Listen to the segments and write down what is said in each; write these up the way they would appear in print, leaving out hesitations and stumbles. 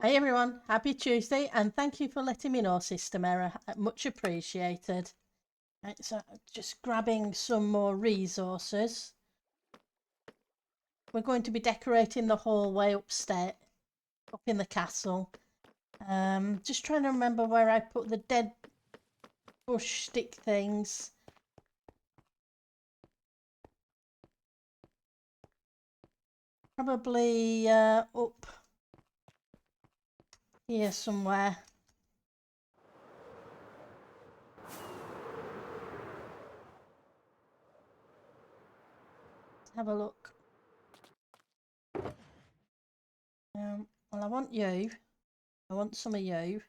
Hey everyone, happy Tuesday and thank you for letting me know, Sister Mera. Much appreciated. Right, so just grabbing some more resources. We're going to be decorating the hallway upstairs, up in the castle. Just trying to remember where I put the dead bush stick things. Probably up here somewhere. Let's have a look. Well, I want you. I want some of you.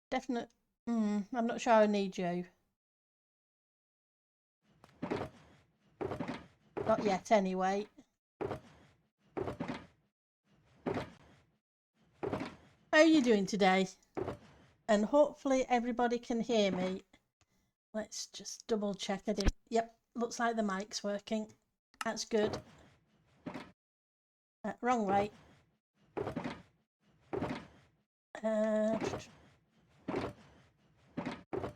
Definite. I'm not sure I need you. Not yet, anyway. How are you doing today? And hopefully everybody can hear me. Let's just double check I didn't. Yep, looks like the mic's working. That's good. Wrong way.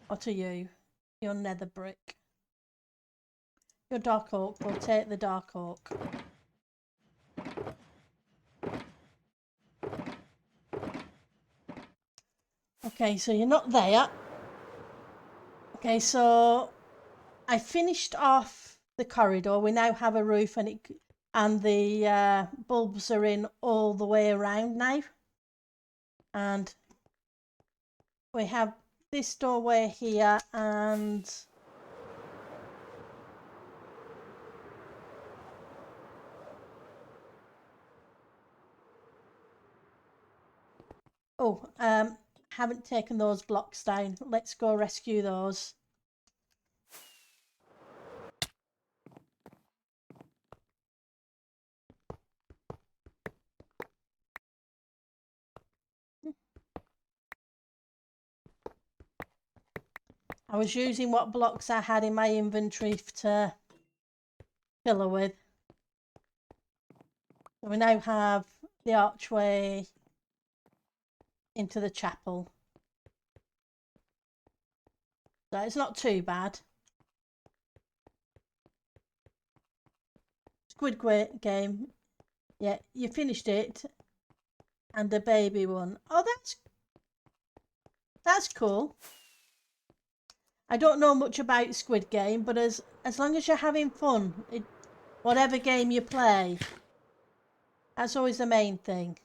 What are you? You're nether brick. You're dark oak. We'll take the dark oak. Okay, so you're not there. Okay, so I finished off the corridor. We now have a roof and the bulbs are in all the way around now. And we have this doorway here and haven't taken those blocks down. Let's go rescue those. I was using what blocks I had in my inventory to fill her with. So we now have the archway into the chapel. So it's not too bad. Squid Game. Yeah, you finished it. And the baby one. Oh, that's cool. I don't know much about Squid Game, but as long as you're having fun, whatever game you play, that's always the main thing.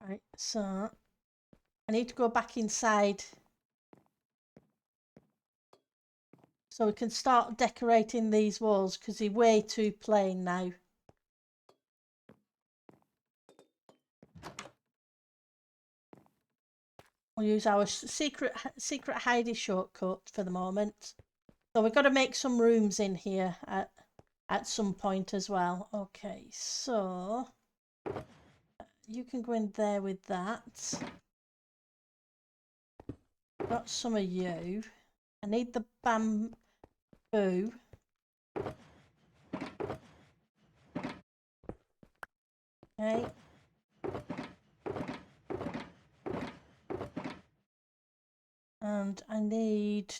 Right, so I need to go back inside so we can start decorating these walls because they're way too plain now. We'll use our secret hidey shortcut for the moment. So we've got to make some rooms in here at some point as well. Okay, so you can go in there with that. Got some of you. I need the bamboo. Okay. And I need...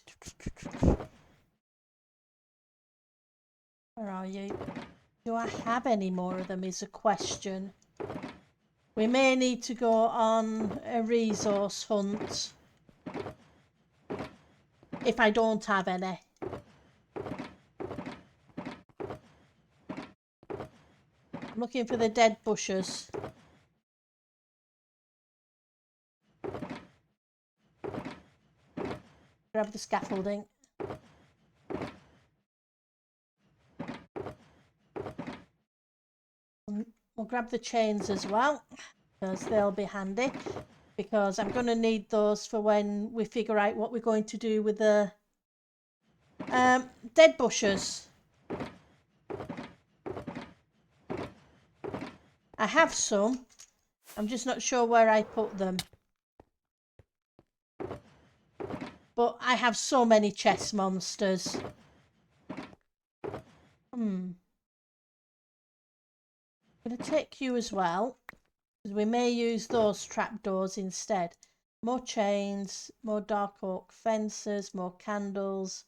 Where are you? Do I have any more of them is a question. We may need to go on a resource hunt if I don't have any. I'm looking for the dead bushes. Grab the scaffolding. We'll grab the chains as well because they'll be handy, because I'm going to need those for when we figure out what we're going to do with the dead bushes. I have some. I'm just not sure where I put them. But I have so many chest monsters. I'm going to take you as well, because we may use those trapdoors instead. More chains, more dark oak fences, more candles.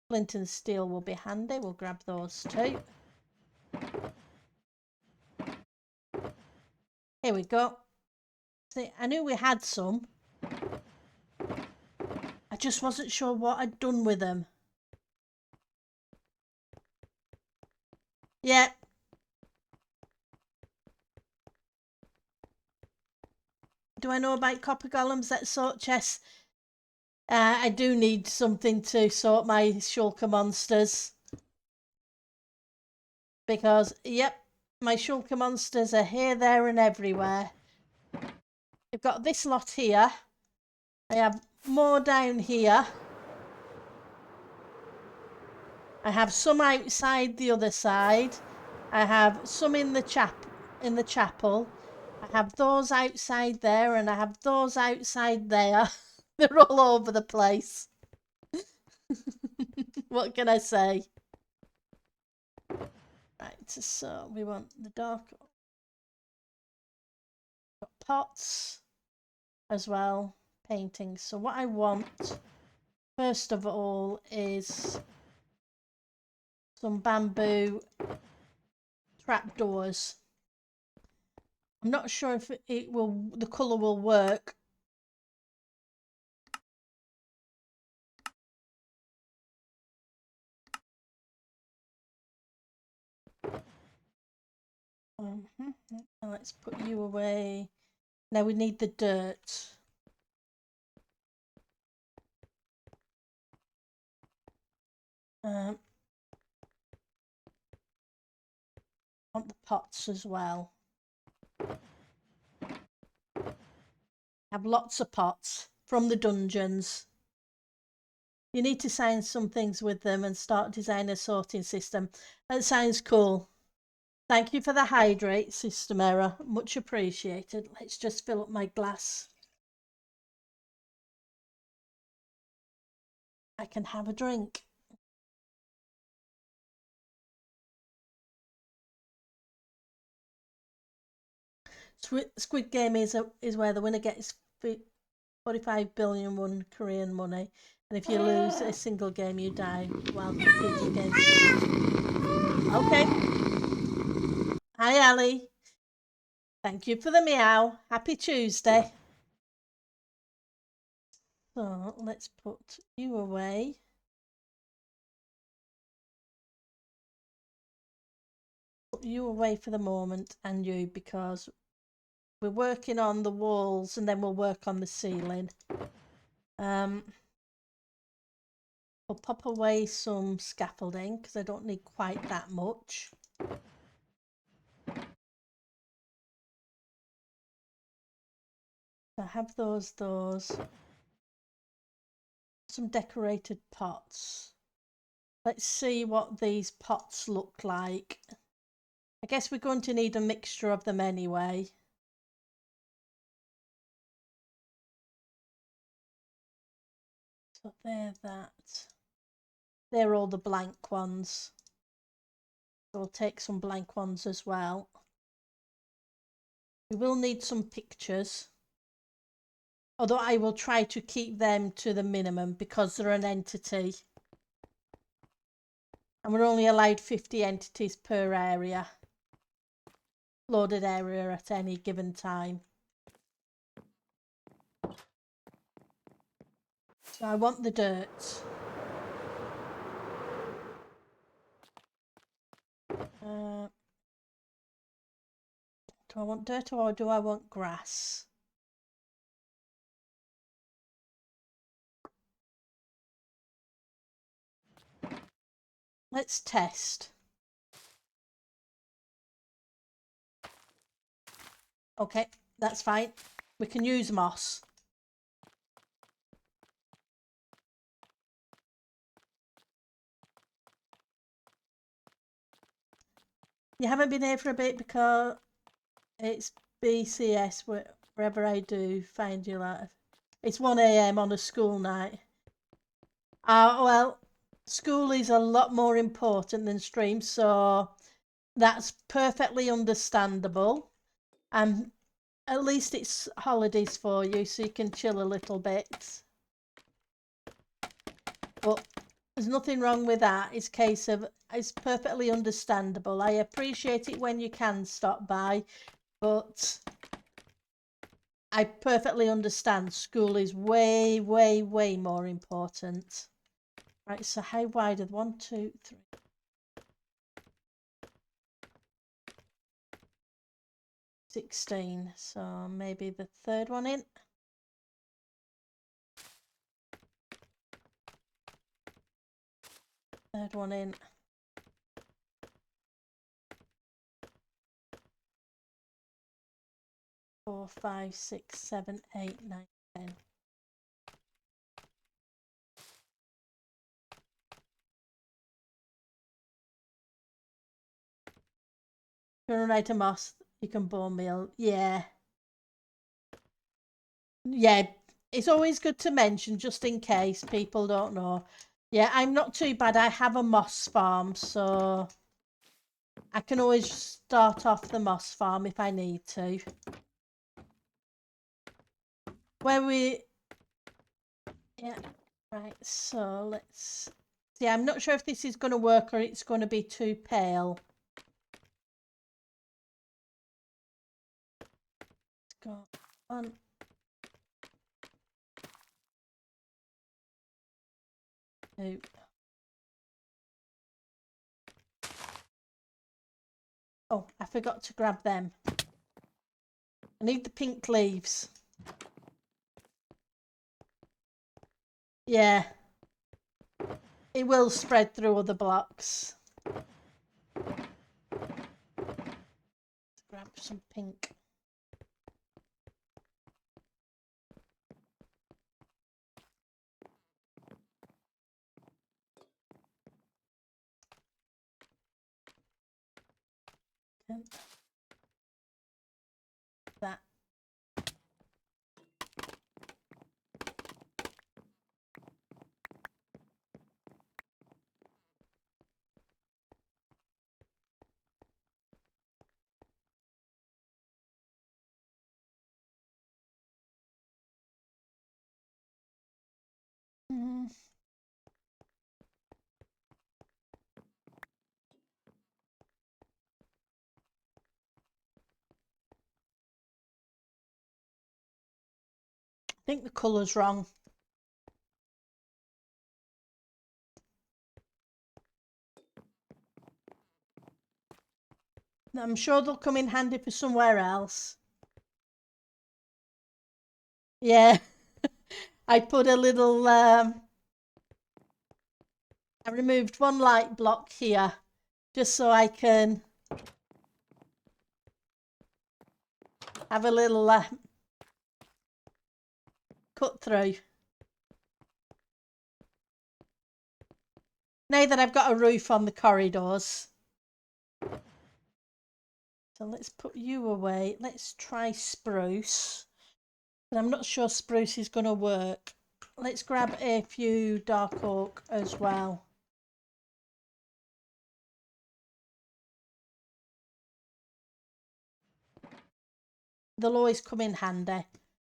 Flint and steel will be handy. We'll grab those too. Here we go. See, I knew we had some. I just wasn't sure what I'd done with them. Yeah. Do I know about copper golems that sort chests? I do need something to sort my shulker monsters. Because, yep, my shulker monsters are here, there and everywhere. I've got this lot here. I have more down here. I have some outside the other side. I have some in the chapel. I have those outside there and I have those outside there. They're all over the place. What can I say? Right, so we want the dark pots as well, paintings. So what I want first of all is some bamboo trapdoors. I'm not sure if the colour will work. Let's put you away. Now we need the dirt. Want the pots as well. Have lots of pots from the dungeons. You need to sign some things with them and start designing a sorting system. That sounds cool. Thank you for the hydrate, Sister Mera. Much appreciated. Let's just fill up my glass. I can have a drink. Squid Game is where the winner gets 45 billion won Korean money, and if you lose a single game, you die while competing against. Okay. Hi, Ali. Thank you for the meow. Happy Tuesday. So let's put you away. Put you away for the moment, and you, because we're working on the walls and then we'll work on the ceiling. We'll pop away some scaffolding because I don't need quite that much. I have those. Some decorated pots. Let's see what these pots look like. I guess we're going to need a mixture of them anyway. So they're all the blank ones. So we'll take some blank ones as well. We will need some pictures. Although I will try to keep them to the minimum because they're an entity. And we're only allowed 50 entities per area. Loaded area at any given time. So I want the dirt. Do I want dirt or do I want grass? Let's test. Okay, that's fine. We can use moss. You haven't been here for a bit because it's BCS wherever I do find you live. It's 1 AM on a school night. Well, School is a lot more important than stream, so that's perfectly understandable. And at least it's holidays for you, so you can chill a little bit. But there's nothing wrong with that. It's a case of, it's perfectly understandable. I appreciate it when you can stop by, but I perfectly understand school is way, way, way more important. Right, so how wide are 1, 2, 3? 16, so maybe the third one in. Third one in. Four, 5, 6, 7, 8, 9, 10. If you run out of moss, you can bone meal. Yeah. Yeah, it's always good to mention just in case people don't know. Yeah, I'm not too bad. I have a moss farm, so I can always start off the moss farm if I need to. Where we... Yeah, right, so let's... See, I'm not sure if this is going to work or it's going to be too pale. Let's go on. Two. Oh, I forgot to grab them. I need the pink leaves. Yeah. It will spread through other blocks. Let's grab some pink. That. Mm. I think the colour's wrong. I'm sure they'll come in handy for somewhere else. Yeah. I put a little... I removed one light block here just so I can have a little cut through. Now that I've got a roof on the corridors. So let's put you away. Let's try spruce. But I'm not sure spruce is going to work. Let's grab a few dark oak as well. They'll always come in handy.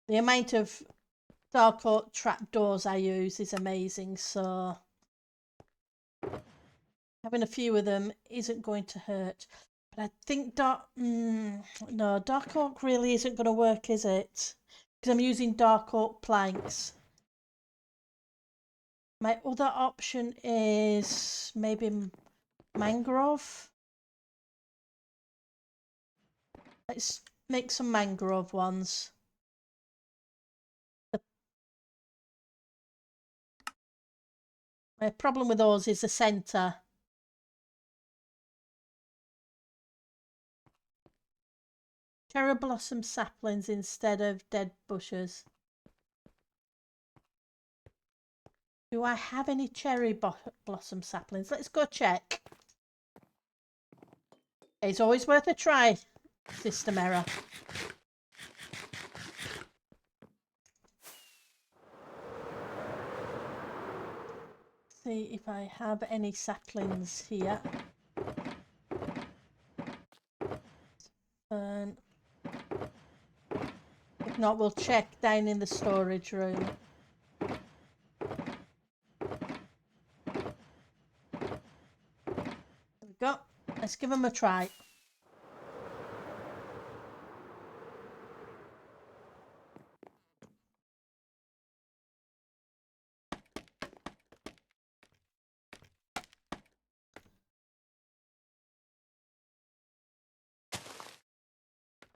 The amount of dark oak trapdoors I use is amazing, so having a few of them isn't going to hurt. But I think no, dark oak really isn't going to work, is it? Because I'm using dark oak planks. My other option is maybe mangrove. Let's make some mangrove ones. My problem with those is the centre. Cherry blossom saplings instead of dead bushes. Do I have any cherry blossom saplings? Let's go check. It's always worth a try, Sister Mera. see if I have any saplings here. And if not, we'll check down in the storage room. There we go. Let's give them a try.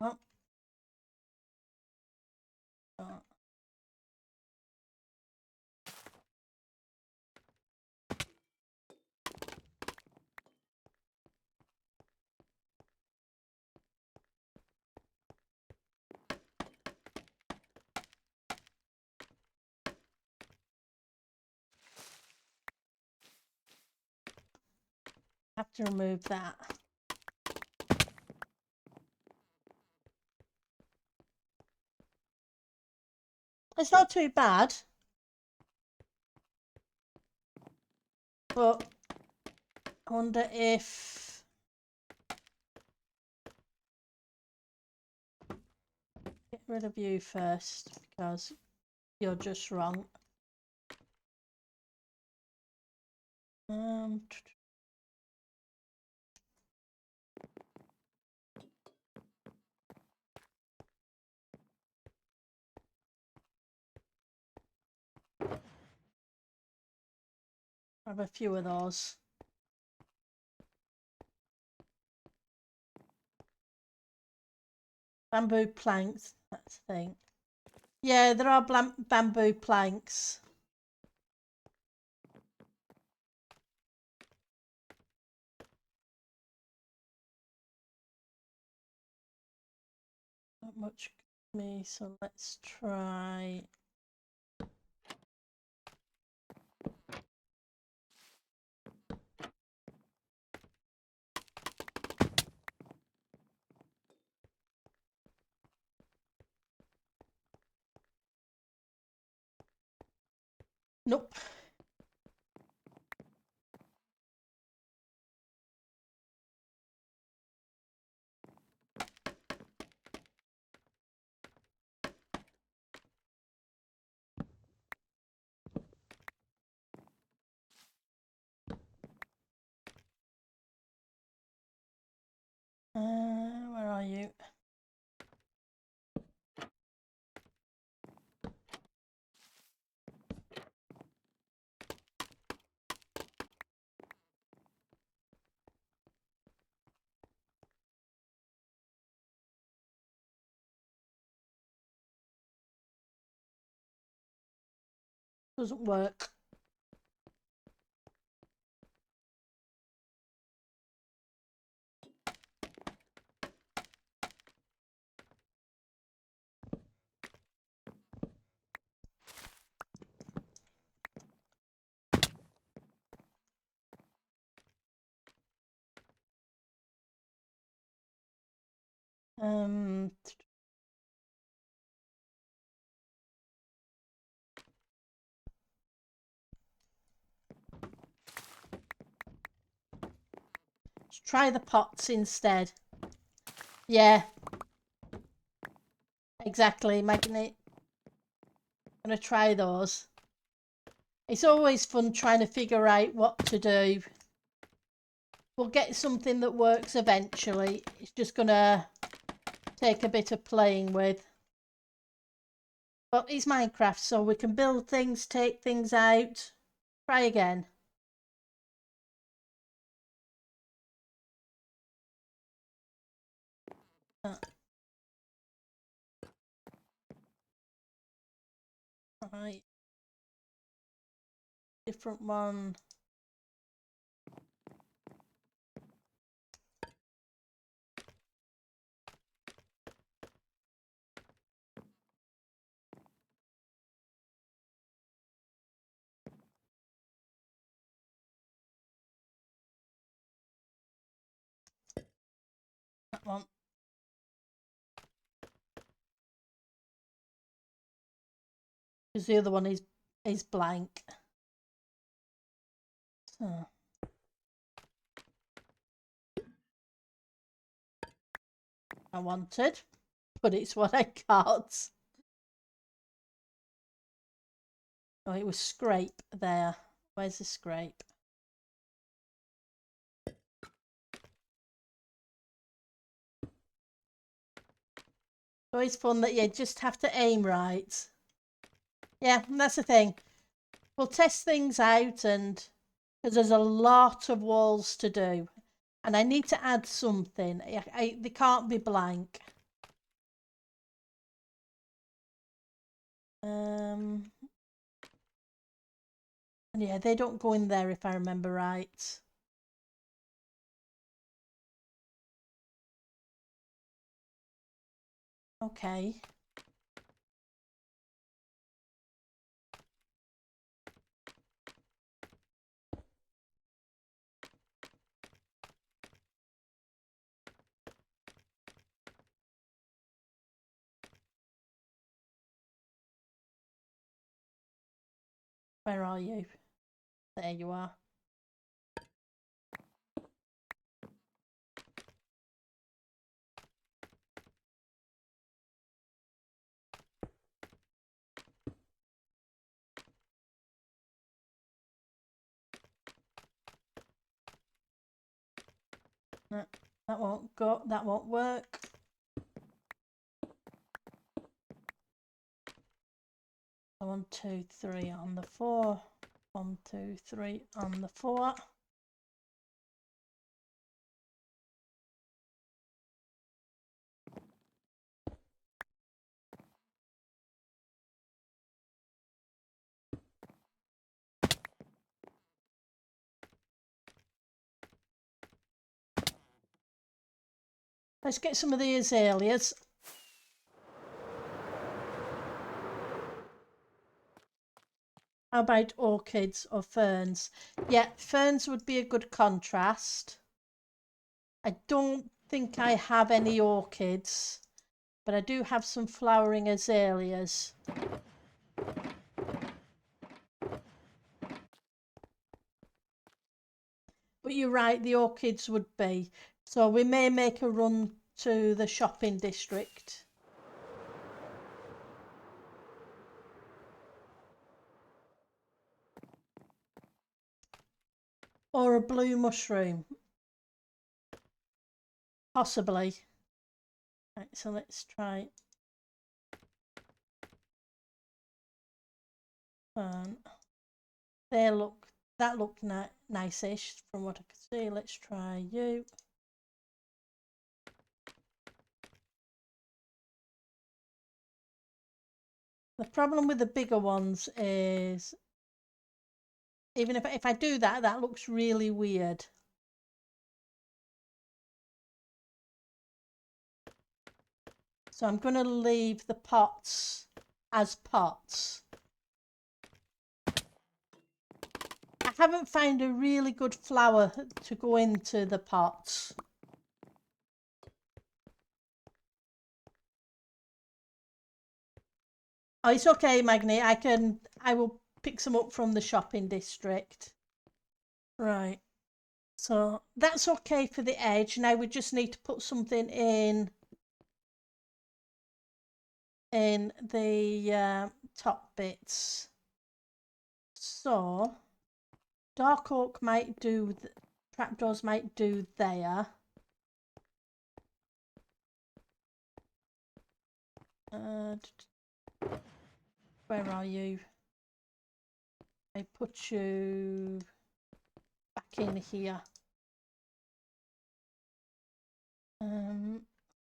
Oh. Oh. Have to remove that. It's not too bad, but I wonder if get rid of you first because you're just wrong. Have a few of those. Bamboo planks, that's the thing. Yeah, there are bamboo planks. Not much me, so let's try. Nope. Where are you? Doesn't work. Let's try the pots instead. Yeah. Exactly, magnet. I'm gonna try those. It's always fun trying to figure out what to do. We'll get something that works eventually. It's just gonna take a bit of playing with. But it's Minecraft, so we can build things, take things out. Try again. Right. Different one. That one. Because the other one is blank. So. I wanted, but it's what I got. Oh, it was scrape there. Where's the scrape? It's always fun that you just have to aim right. Yeah, that's the thing. We'll test things out, and because there's a lot of walls to do, and I need to add something. They can't be blank. And yeah, they don't go in there if I remember right. Okay. Where are you? There you are. No, that won't go. That won't work. So 1, 2, 3 on the 4. 1, 2, 3 on the 4. Let's get some of the azaleas. How about orchids or ferns? Yeah, ferns would be a good contrast. I don't think I have any orchids, but I do have some flowering azaleas. But you're right, the orchids would be. So we may make a run to the shopping district. Or a blue mushroom. Possibly. Right, so let's try fern. That looked nice-ish from what I could see. Let's try you. The problem with the bigger ones is, even if I do that, that looks really weird. So I'm going to leave the pots as pots. I haven't found a really good flower to go into the pots. Oh, it's okay, Magni. I will pick some up from the shopping district. Right. So that's okay for the edge. Now we just need to put something in the top bits. So dark oak might do, trapdoors might do there. Where are you? I put you back in here.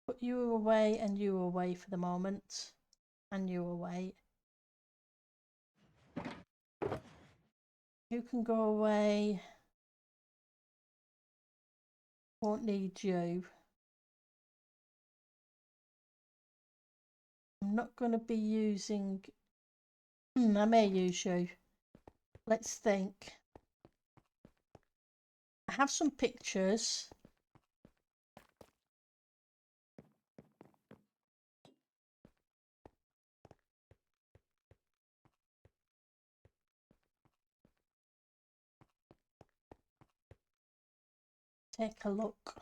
Put you away and you away for the moment. And you away. You can go away. Won't need you. I'm not going to be using... I may use you. Let's think. I have some pictures. take a look.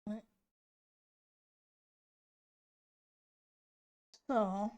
Right. So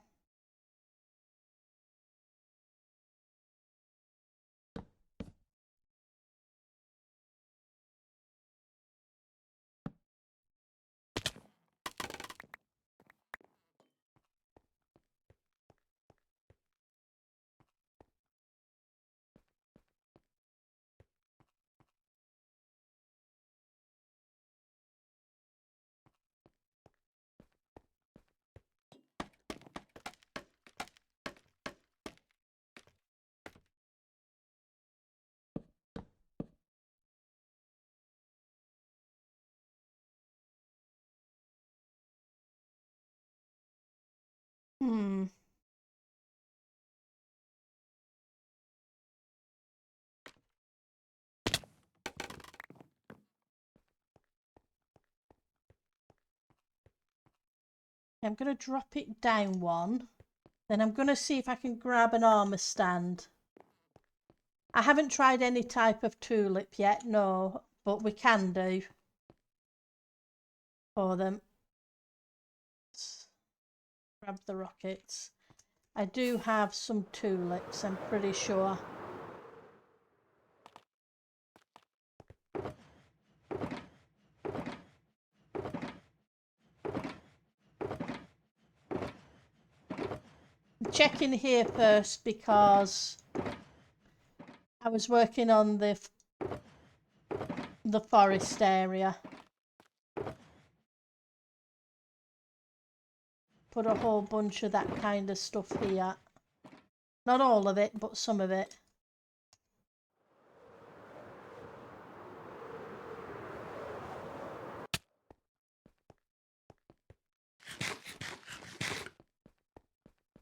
I'm going to drop it down one. Then I'm going to see if I can grab an armour stand. I haven't tried any type of tulip yet, no, but we can do for them. Grab the rockets. I do have some tulips, I'm pretty sure. I'm checking here first because I was working on the forest area. Put a whole bunch of that kind of stuff here. Not all of it, but some of it.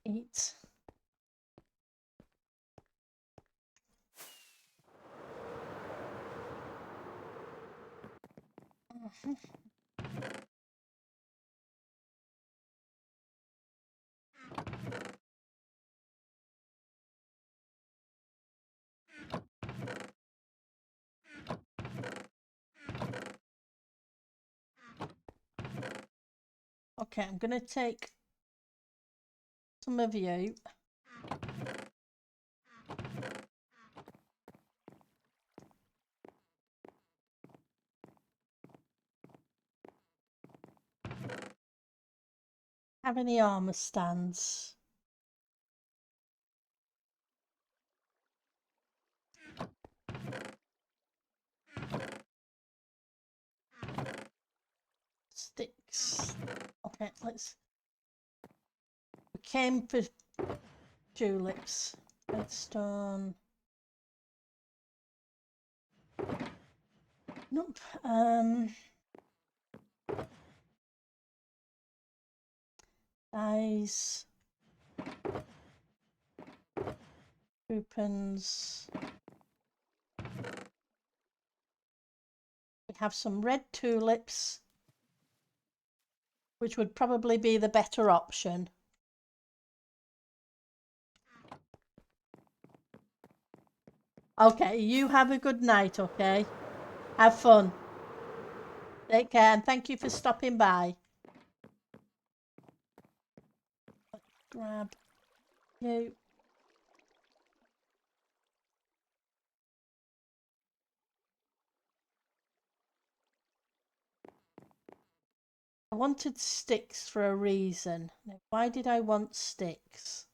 Eat. Okay, I'm going to take some of you. Have any armour stands? Sticks. Okay, let's... We came for tulips. Redstone. Nope. Eyes. Coupons. We have some red tulips, which would probably be the better option. Okay, you have a good night, okay? Have fun. Take care and thank you for stopping by. Grab you. I wanted sticks for a reason. Now, why did I want sticks?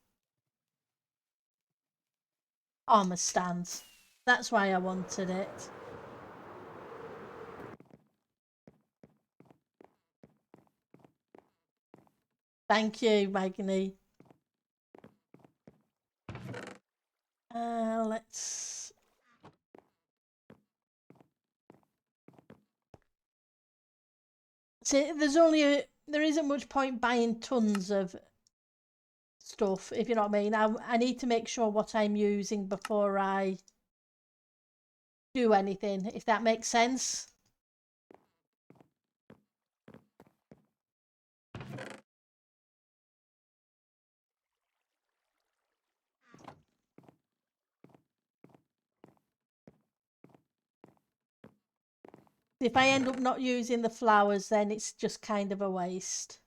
Armour stands. That's why I wanted it. Thank you, Magni. Let's... See, there isn't much point buying tons of stuff, if you know what I mean. I need to make sure what I'm using before I do anything, if that makes sense. If I end up not using the flowers, then it's just kind of a waste.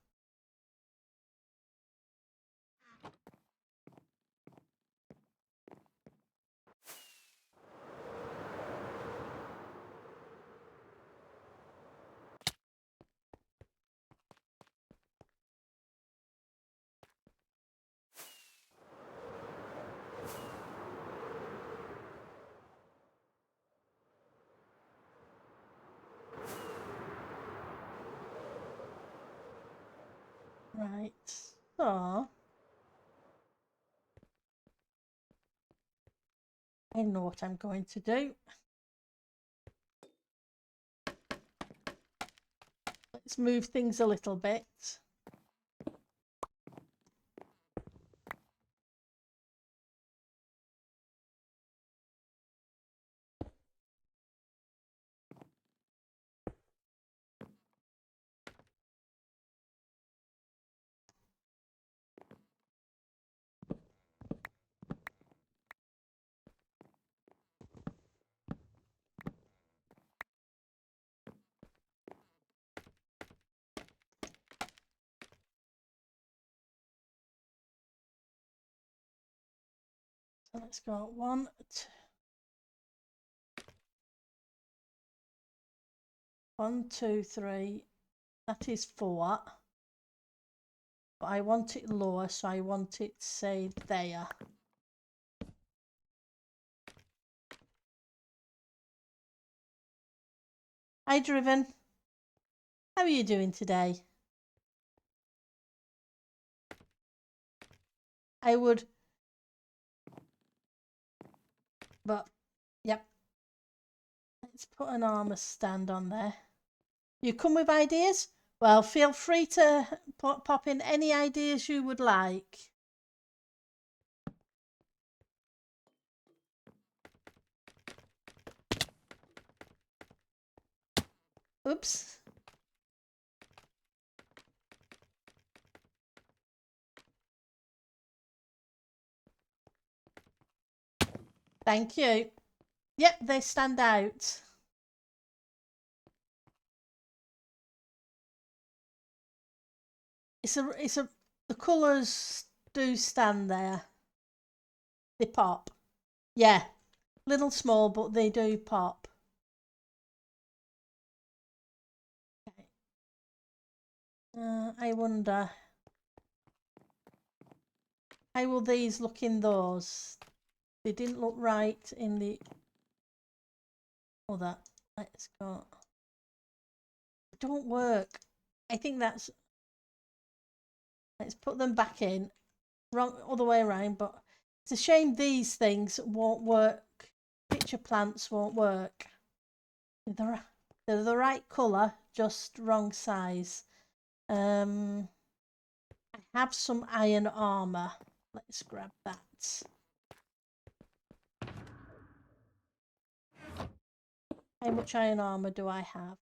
Right, so I know what I'm going to do. Let's move things a little bit. So let's go 1, 2, 1, 2, 3. That is 4. But I want it lower, so I want it, say, there. Hi, Driven. How are you doing today? I would, but, yep. Let's put an armour stand on there. You come with ideas? Well, feel free to pop in any ideas you would like. Oops. Thank you. Yep, they stand out. The colours do stand there. They pop. Yeah, little small, but they do pop. Okay. I wonder, how will these look in those? They didn't look right in the other. Let's go. Don't work. I think that's. Let's put them back in. Wrong, other way around. But it's a shame these things won't work. Picture plants won't work. They're the right colour, just wrong size. I have some iron armour. Let's grab that. How much iron armour do I have?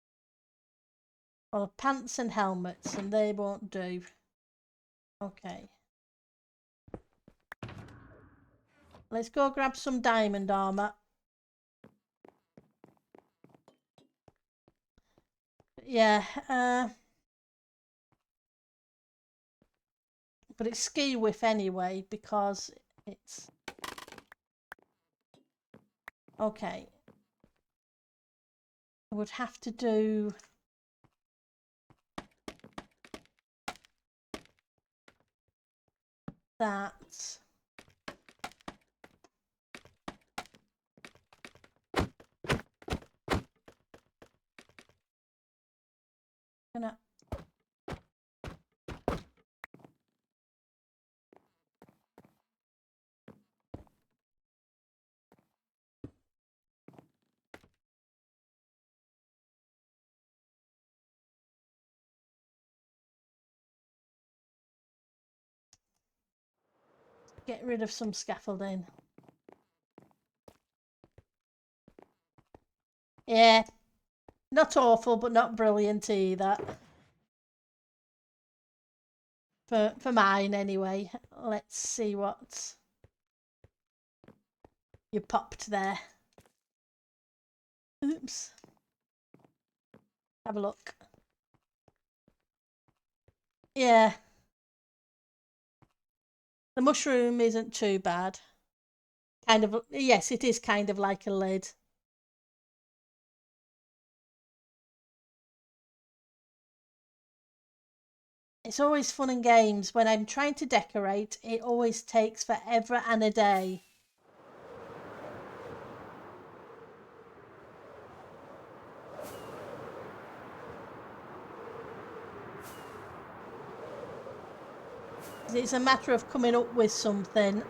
Well, pants and helmets, and they won't do. Okay. Let's go grab some diamond armour. Yeah, but it's ski whiff anyway because it's okay. I would have to do that. Gonna get rid of some scaffolding. Yeah, not awful, but not brilliant either. For mine anyway. Let's see what you popped there. Oops. Have a look. Yeah. The mushroom isn't too bad. Kind of, yes, it is kind of like a lid. It's always fun and games. When I'm trying to decorate, it always takes forever and a day. It's a matter of coming up with something.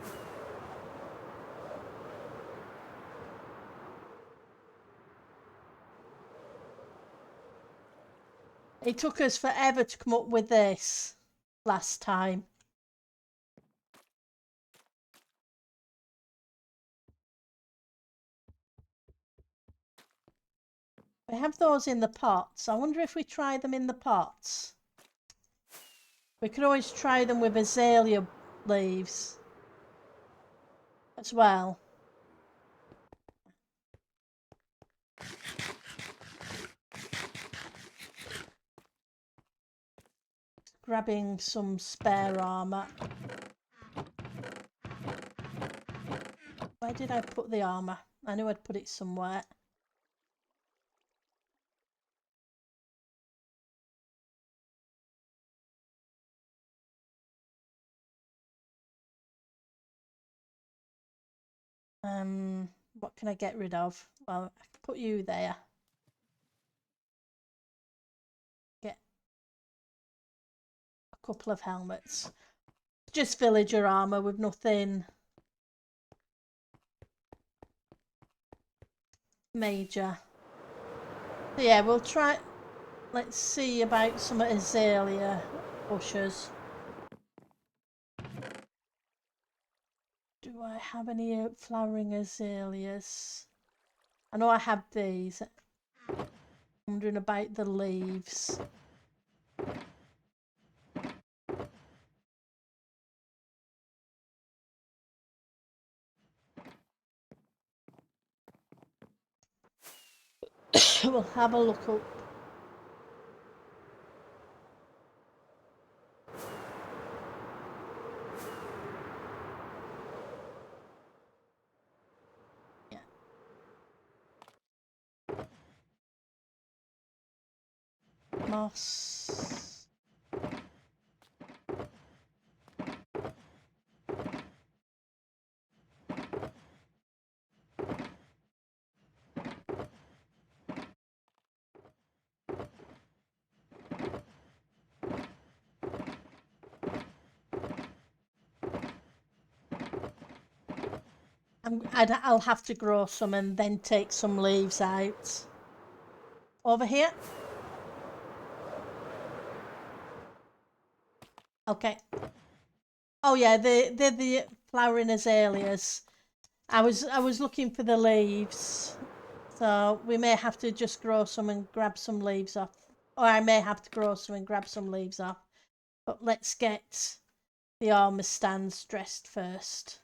It took us forever to come up with this last time. We have those in the pots. I wonder if we try them in the pots. We could always try them with azalea leaves as well. Grabbing some spare armour. Where did I put the armour? I knew I'd put it somewhere. What can I get rid of? Well, I can put you there. Get a couple of helmets. Just villager armour with nothing major. So yeah, we'll try. Let's see about some azalea bushes. Do I have any flowering azaleas? I know I have these. I'm wondering about the leaves. We'll have a look up. Yeah. Moss. I'll have to grow some and then take some leaves out. Over here. Okay. Oh yeah, they're the flowering azaleas. I was looking for the leaves, so we may have to just grow some and grab some leaves off, or I may have to grow some and grab some leaves off. But let's get the armor stands dressed first.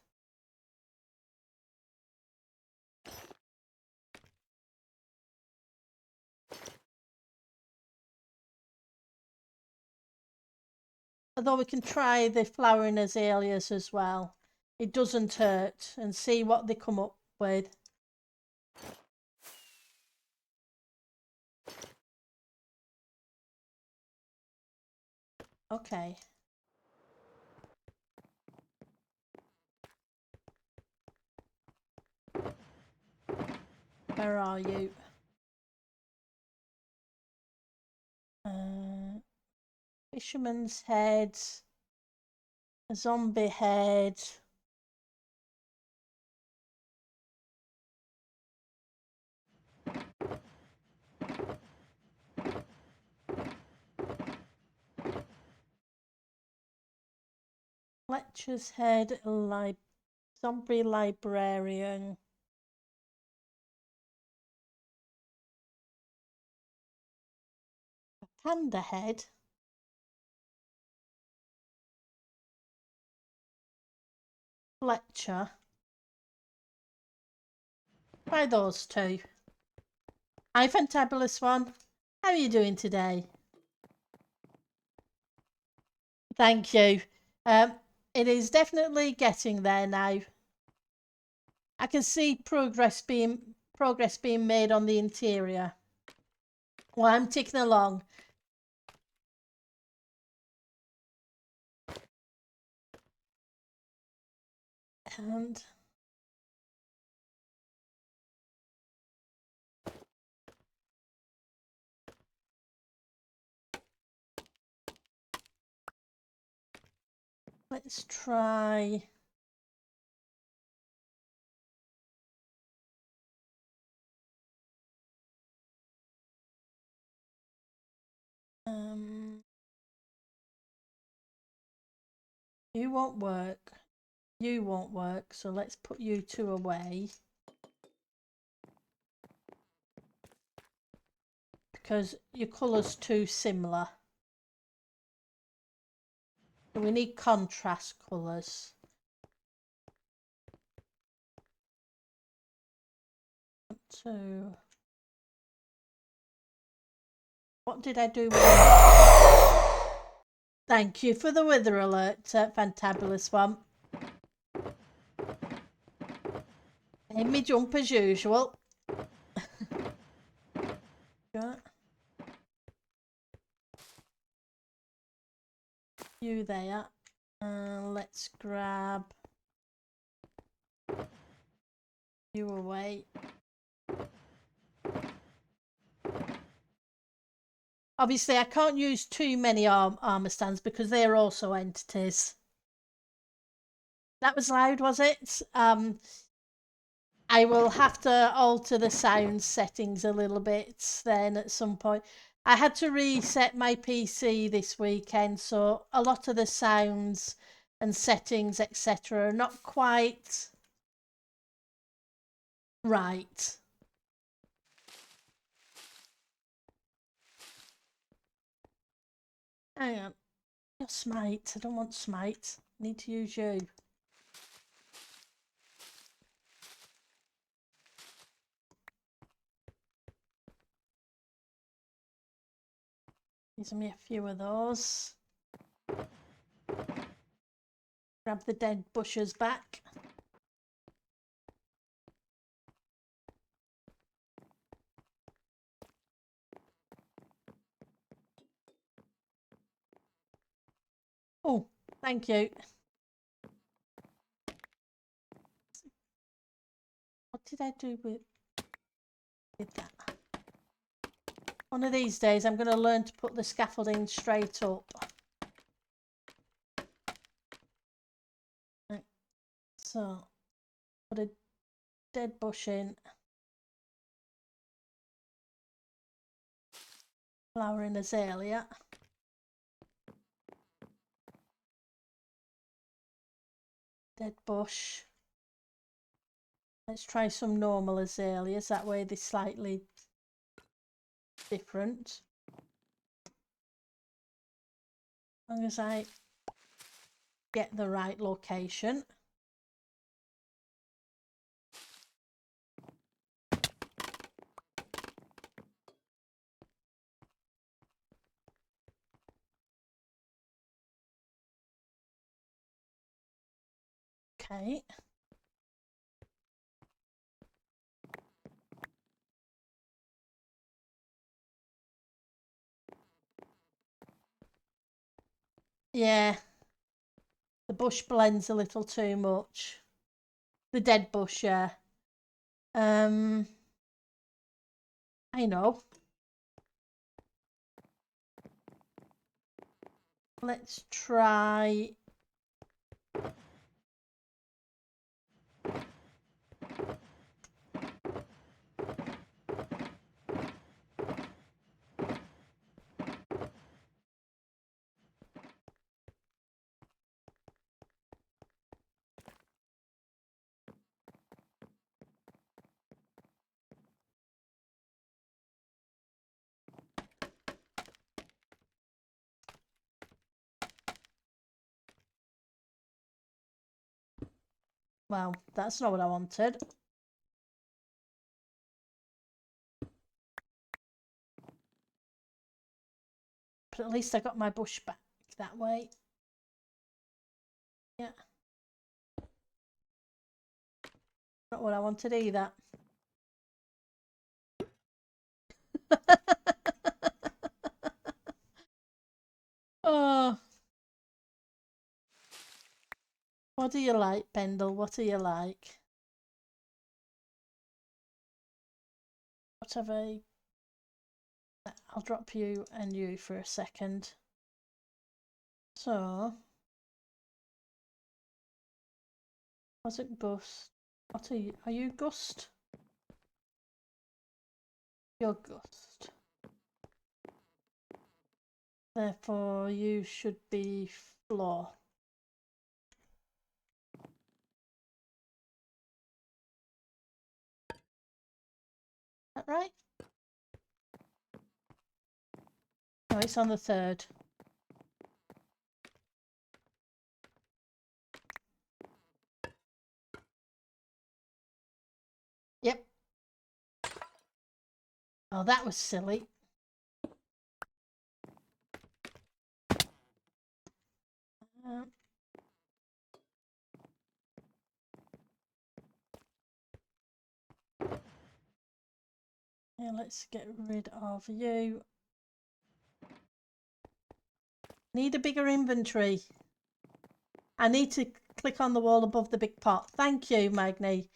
Although we can try the flowering azaleas as well. It doesn't hurt, and see what they come up with. Okay. Where are you? Fisherman's head. A zombie head. Fletcher's head. Zombie librarian. A panda head. Fletcher. Try those two. Fantabulous one. How are you doing today? Thank you. It is definitely getting there now. I can see progress being made on the interior. Well, I'm ticking along. And let's try. You won't work. You won't work. So let's put you two away. Because your colour's too similar. We need contrast colours. So, what did I do with it? Thank you for the weather alert, Fantabulous one. In me jump as usual. You there. Let's grab you away. Obviously, I can't use too many armor stands because they're also entities. That was loud, was it? I will have to alter the sound settings a little bit then at some point. I had to reset my PC this weekend, so a lot of the sounds and settings, etc., are not quite right. Hang on. Your smite. I don't want smite. I need to use you. Gives me a few of those. Grab the dead bushes back. Oh, thank you. What did I do with that? One of these days I'm going to learn to put the scaffolding straight up. Right. So, put a dead bush in. Flowering azalea. Dead bush. Let's try some normal azaleas. That way they're slightly different. As long as I get the right location. Okay. Yeah. The bush blends a little too much. The dead bush, yeah. I know. Let's try. Well, that's not what I wanted. But at least I got my bush back that way. Yeah. Not what I wanted either. Oh. What do you like, Pendle? What do you like? What have I... I'll drop you and you for a second. So... Was it Gust? What are you? Are you Gust? You're Gust. Therefore, you should be Floor. Is that right? No, it's on the 3rd. Yep. Oh, that was silly. Yeah, let's get rid of you. Need a bigger inventory. I need to click on the wall above the big pot. Thank you, Magni.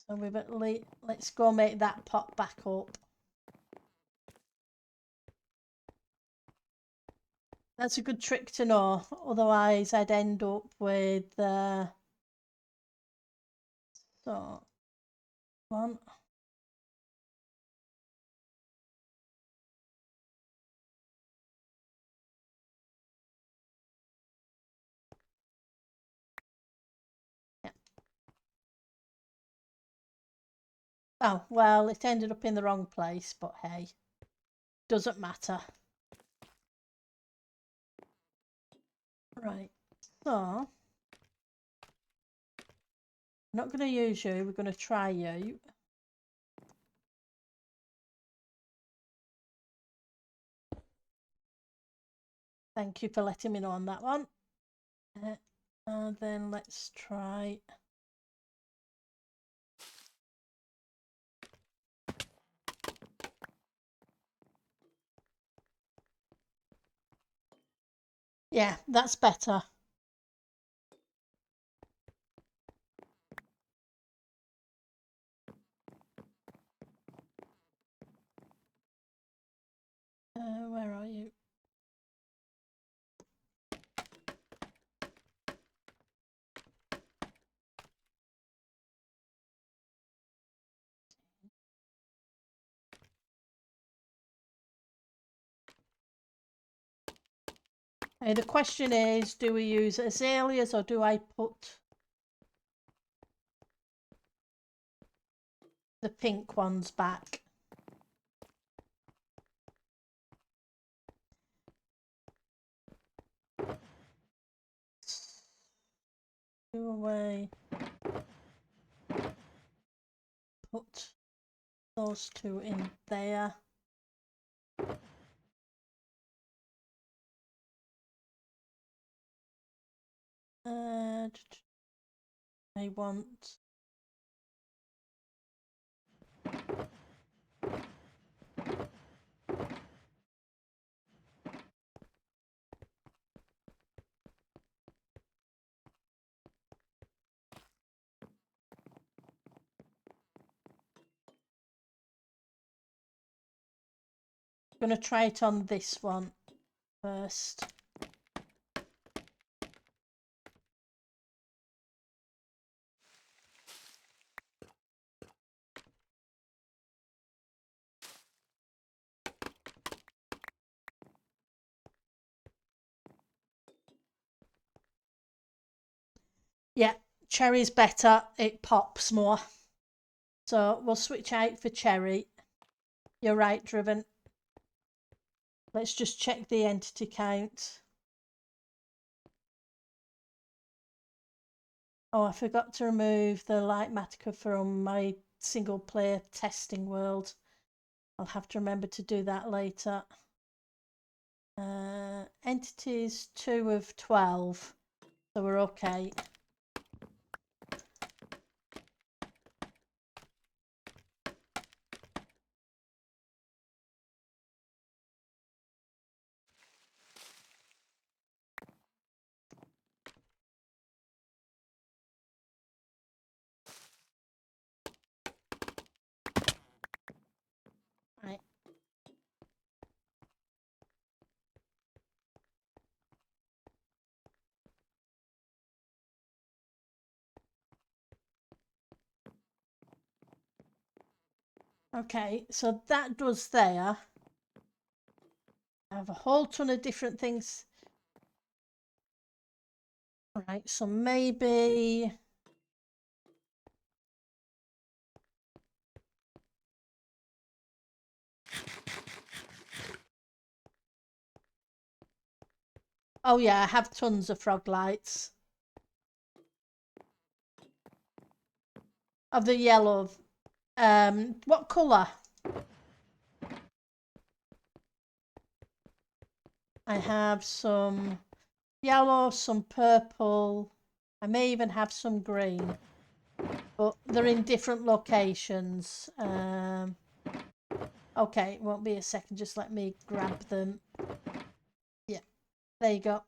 So we've at least, let's go make that pot back up. That's a good trick to know. Otherwise, I'd end up with so one. Yeah. Oh well, it ended up in the wrong place, but hey, doesn't matter. Right. So I'm not going to use you. We're going to try you. Thank you for letting me know on that one. And then let's try. Yeah, that's better. Where are you? The question is, do we use azaleas or do I put the pink ones back? Do away. Put those two in there. I want I'm going to try it on this one first. Yeah, cherry's better. It pops more. So we'll switch out for cherry. You're right, Driven. Let's just check the entity count. Oh, I forgot to remove the light matica from my single player testing world. I'll have to remember to do that later. Entities 2 of 12, so we're okay. Right. Okay, so that does there. I have a whole ton of different things. Right, so maybe... Oh yeah, I have tons of frog lights. Of the yellow. What colour? I have some yellow, some purple. I may even have some green. But they're in different locations. Okay, it won't be a second. Just let me grab them. Yeah, there you go.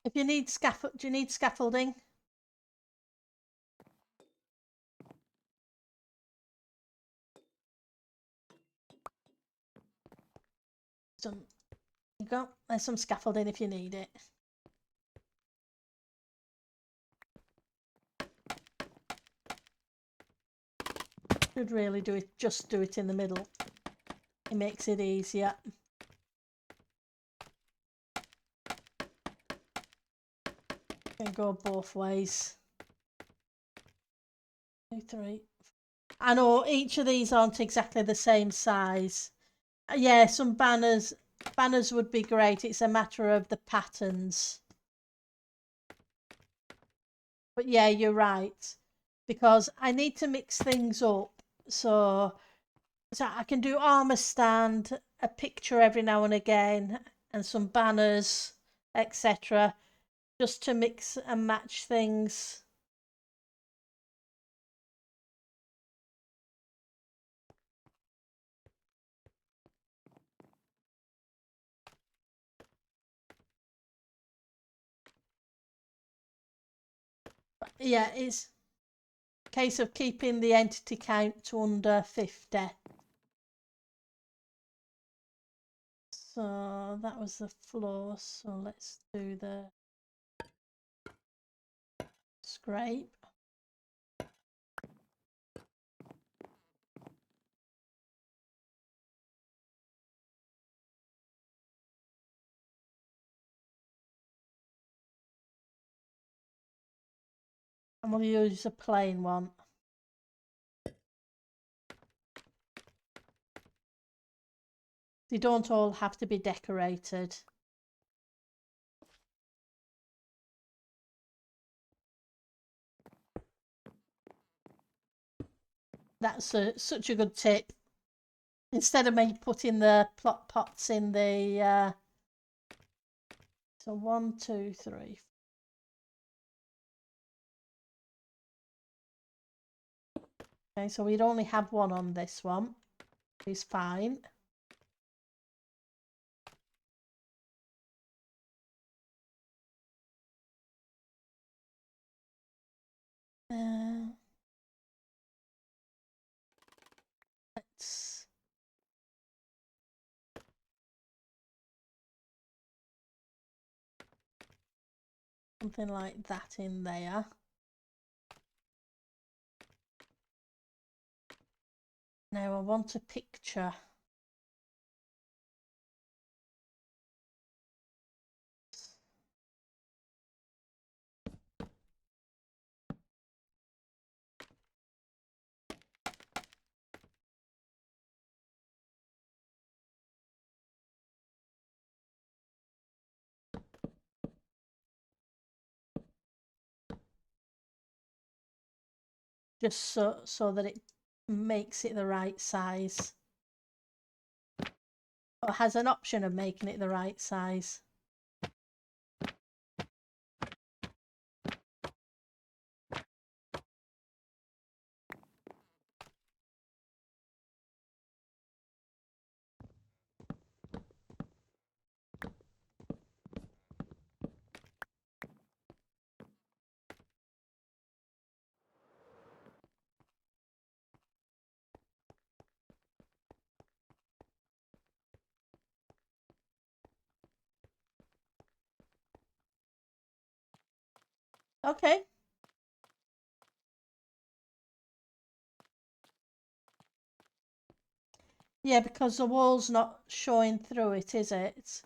If you need scaffold, do you need scaffolding? Some, you go. There's some scaffolding if you need it. Should really do it. Just do it in the middle. It makes it easier. Can go both ways. 2, 3. I know each of these aren't exactly the same size. Yeah, some banners would be great. It's a matter of the patterns. But yeah, you're right. Because I need to mix things up. So I can do armor stand, a picture every now and again, and some banners, etc. Just to mix and match things. But yeah, it's a case of keeping the entity count to under 50. So that was the floor. So let's do the scrape. And we'll use a plain one. They don't all have to be decorated. That's such a good tip. Instead of me putting the plot pots in the... So 1, 2, 3. Okay, so we'd only have one on this one. It's fine. Let's... Something like that in there. Now I want a picture. just so that it makes it the right size. Or has an option of making it the right size. Okay. Yeah, because the wall's not showing through it, is it?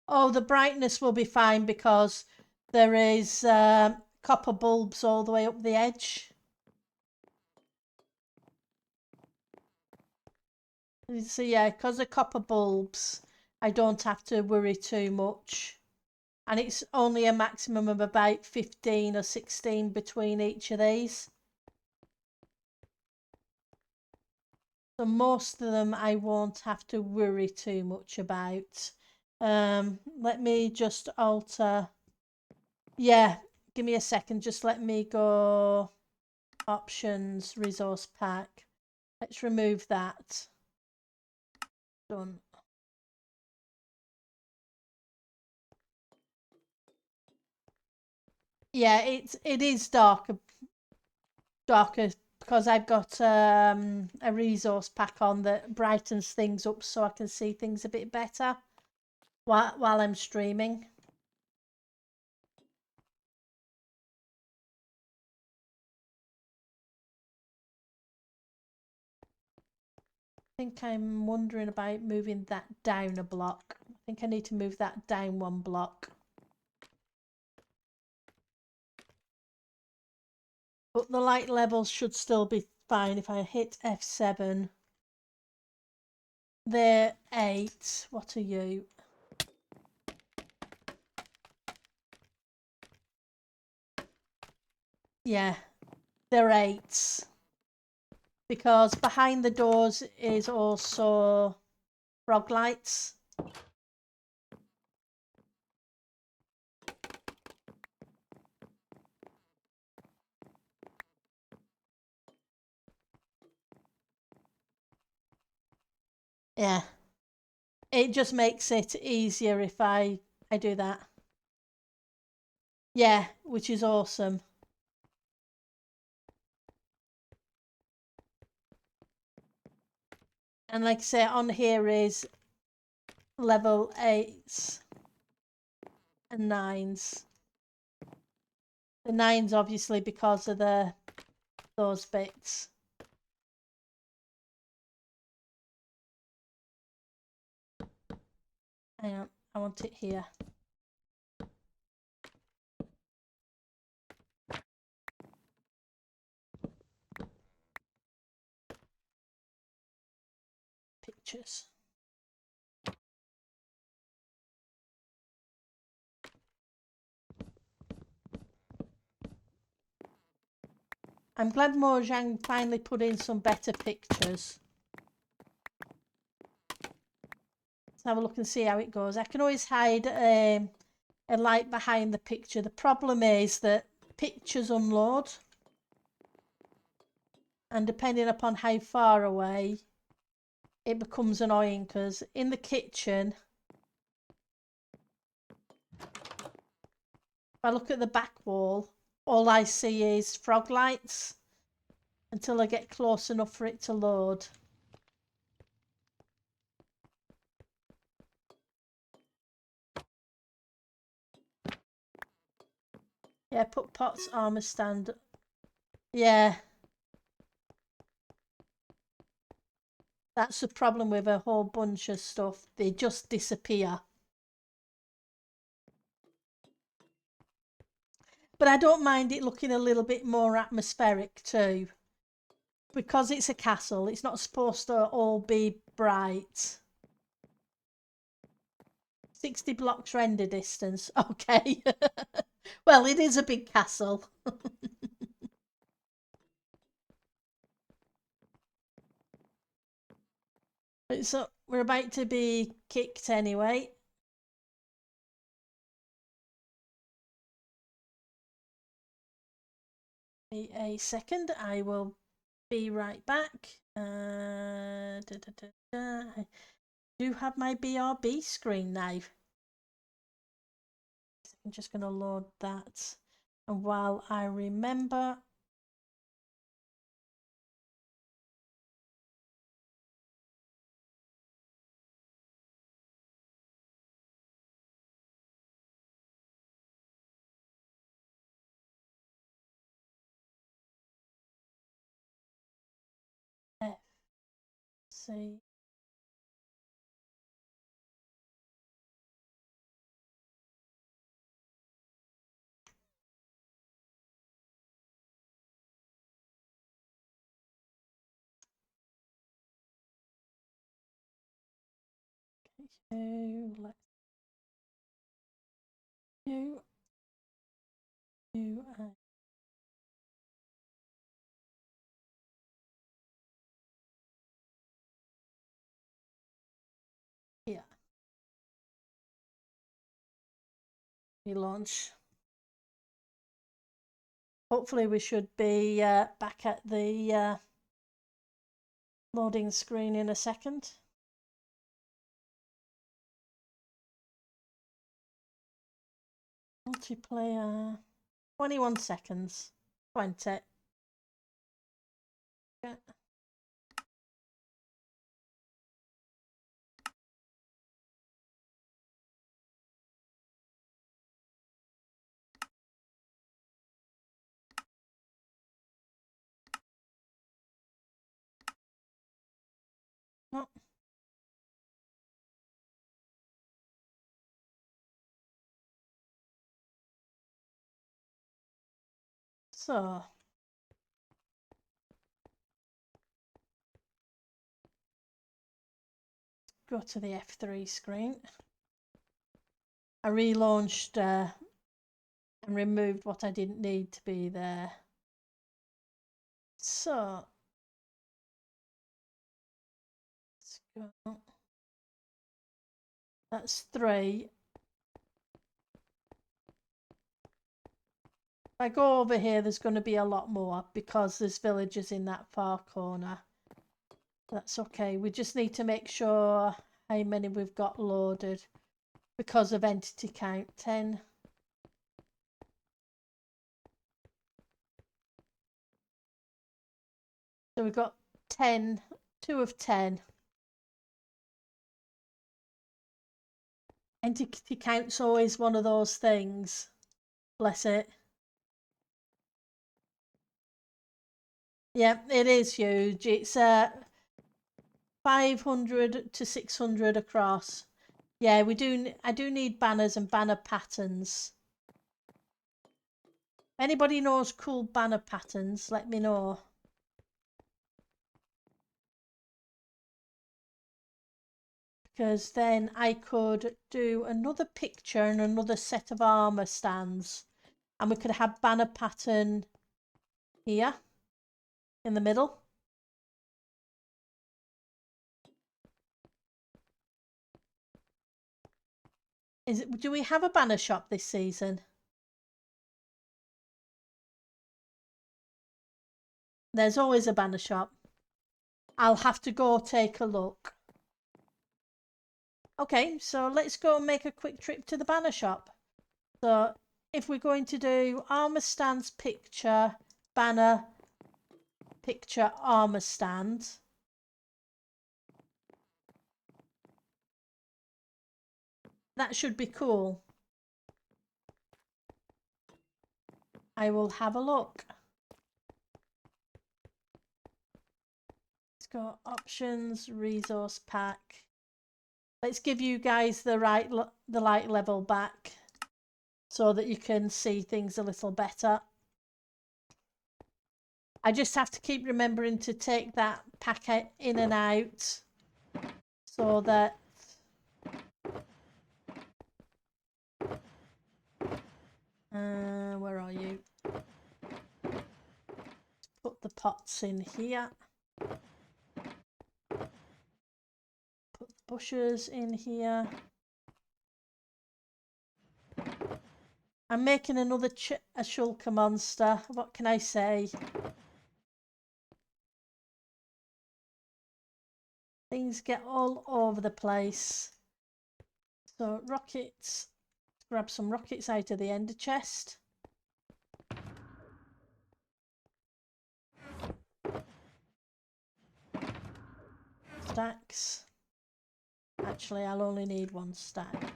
Oh, the brightness will be fine because there is copper bulbs all the way up the edge. So yeah, because of copper bulbs, I don't have to worry too much. And it's only a maximum of about 15 or 16 between each of these. So most of them I won't have to worry too much about. Let me just alter. Yeah, give me a second. Just let me go options, resource pack. Let's remove that. Done. Yeah, it is darker because I've got a resource pack on that brightens things up so I can see things a bit better while I'm streaming. I think I'm wondering about moving that down a block. I think I need to move that down one block. But the light levels should still be fine if I hit F7. They're 8. What are you? Yeah, they're 8s. Because behind the doors is also frog lights. Yeah. It just makes it easier if I do that. Yeah, which is awesome. And like I say, on here is level 8s and 9s. The 9s obviously because of those bits. Hang on, I want it here. Pictures. I'm glad Mojang finally put in some better pictures. Let's have a look and see how it goes. I can always hide a light behind the picture. The problem is that pictures unload. And depending upon how far away, it becomes annoying because in the kitchen, if I look at the back wall, all I see is frog lights until I get close enough for it to load. Yeah, put Pot's armor stand. Yeah. That's the problem with a whole bunch of stuff. They just disappear. But I don't mind it looking a little bit more atmospheric too. Because it's a castle, it's not supposed to all be bright. 60 blocks render distance. Okay. Well, it is a big castle. So we're about to be kicked anyway. A second, I will be right back. I do have my BRB screen now. I'm just going to load that. And while I remember, FC. Let's do yeah. Relaunch. Hopefully we should be back at the loading screen in a second. Multiplayer, 21 seconds, 20. Yeah. Oh. So, go to the F3 screen. I relaunched and removed what I didn't need to be there. So, let's go. That's 3. If I go over here, there's going to be a lot more because there's villagers in that far corner. That's okay. We just need to make sure how many we've got loaded because of entity count. 10. So we've got 10, 2 of 10. Entity count's always one of those things. Bless it. Yeah, it is huge. It's 500 to 600 across. Yeah, we do. I do need banners and banner patterns. Anybody knows cool banner patterns? Let me know. Because then I could do another picture and another set of armor stands, and we could have banner pattern here in the middle. Do we have a banner shop this season? There's always a banner shop. I'll have to go take a look. Okay, so let's go and make a quick trip to the banner shop. So if we're going to do armor stands picture, banner, picture, armor stand. That should be cool. I will have a look. Let's go options, resource pack. Let's give you guys the light level back so that you can see things a little better. I just have to keep remembering to take that packet in and out so that Where are you? Put the pots in here. Put the bushes in here. I'm making another a shulker monster. What can I say? Things get all over the place. So rockets. Grab some rockets out of the ender chest. Stacks. Actually, I'll only need one stack.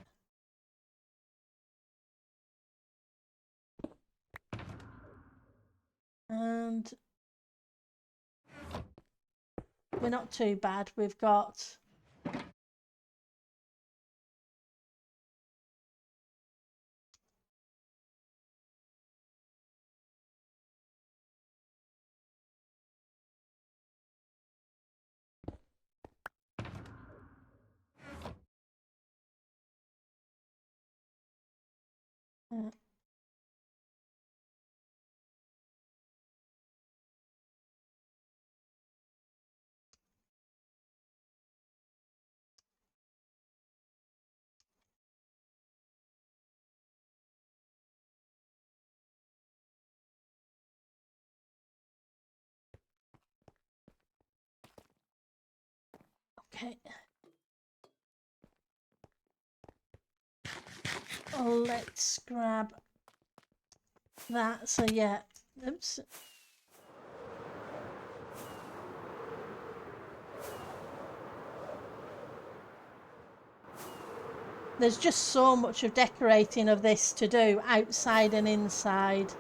And we're not too bad. We've got okay. Oh, let's grab that. So yeah, oops. There's just so much of decorating of this to do, outside and inside.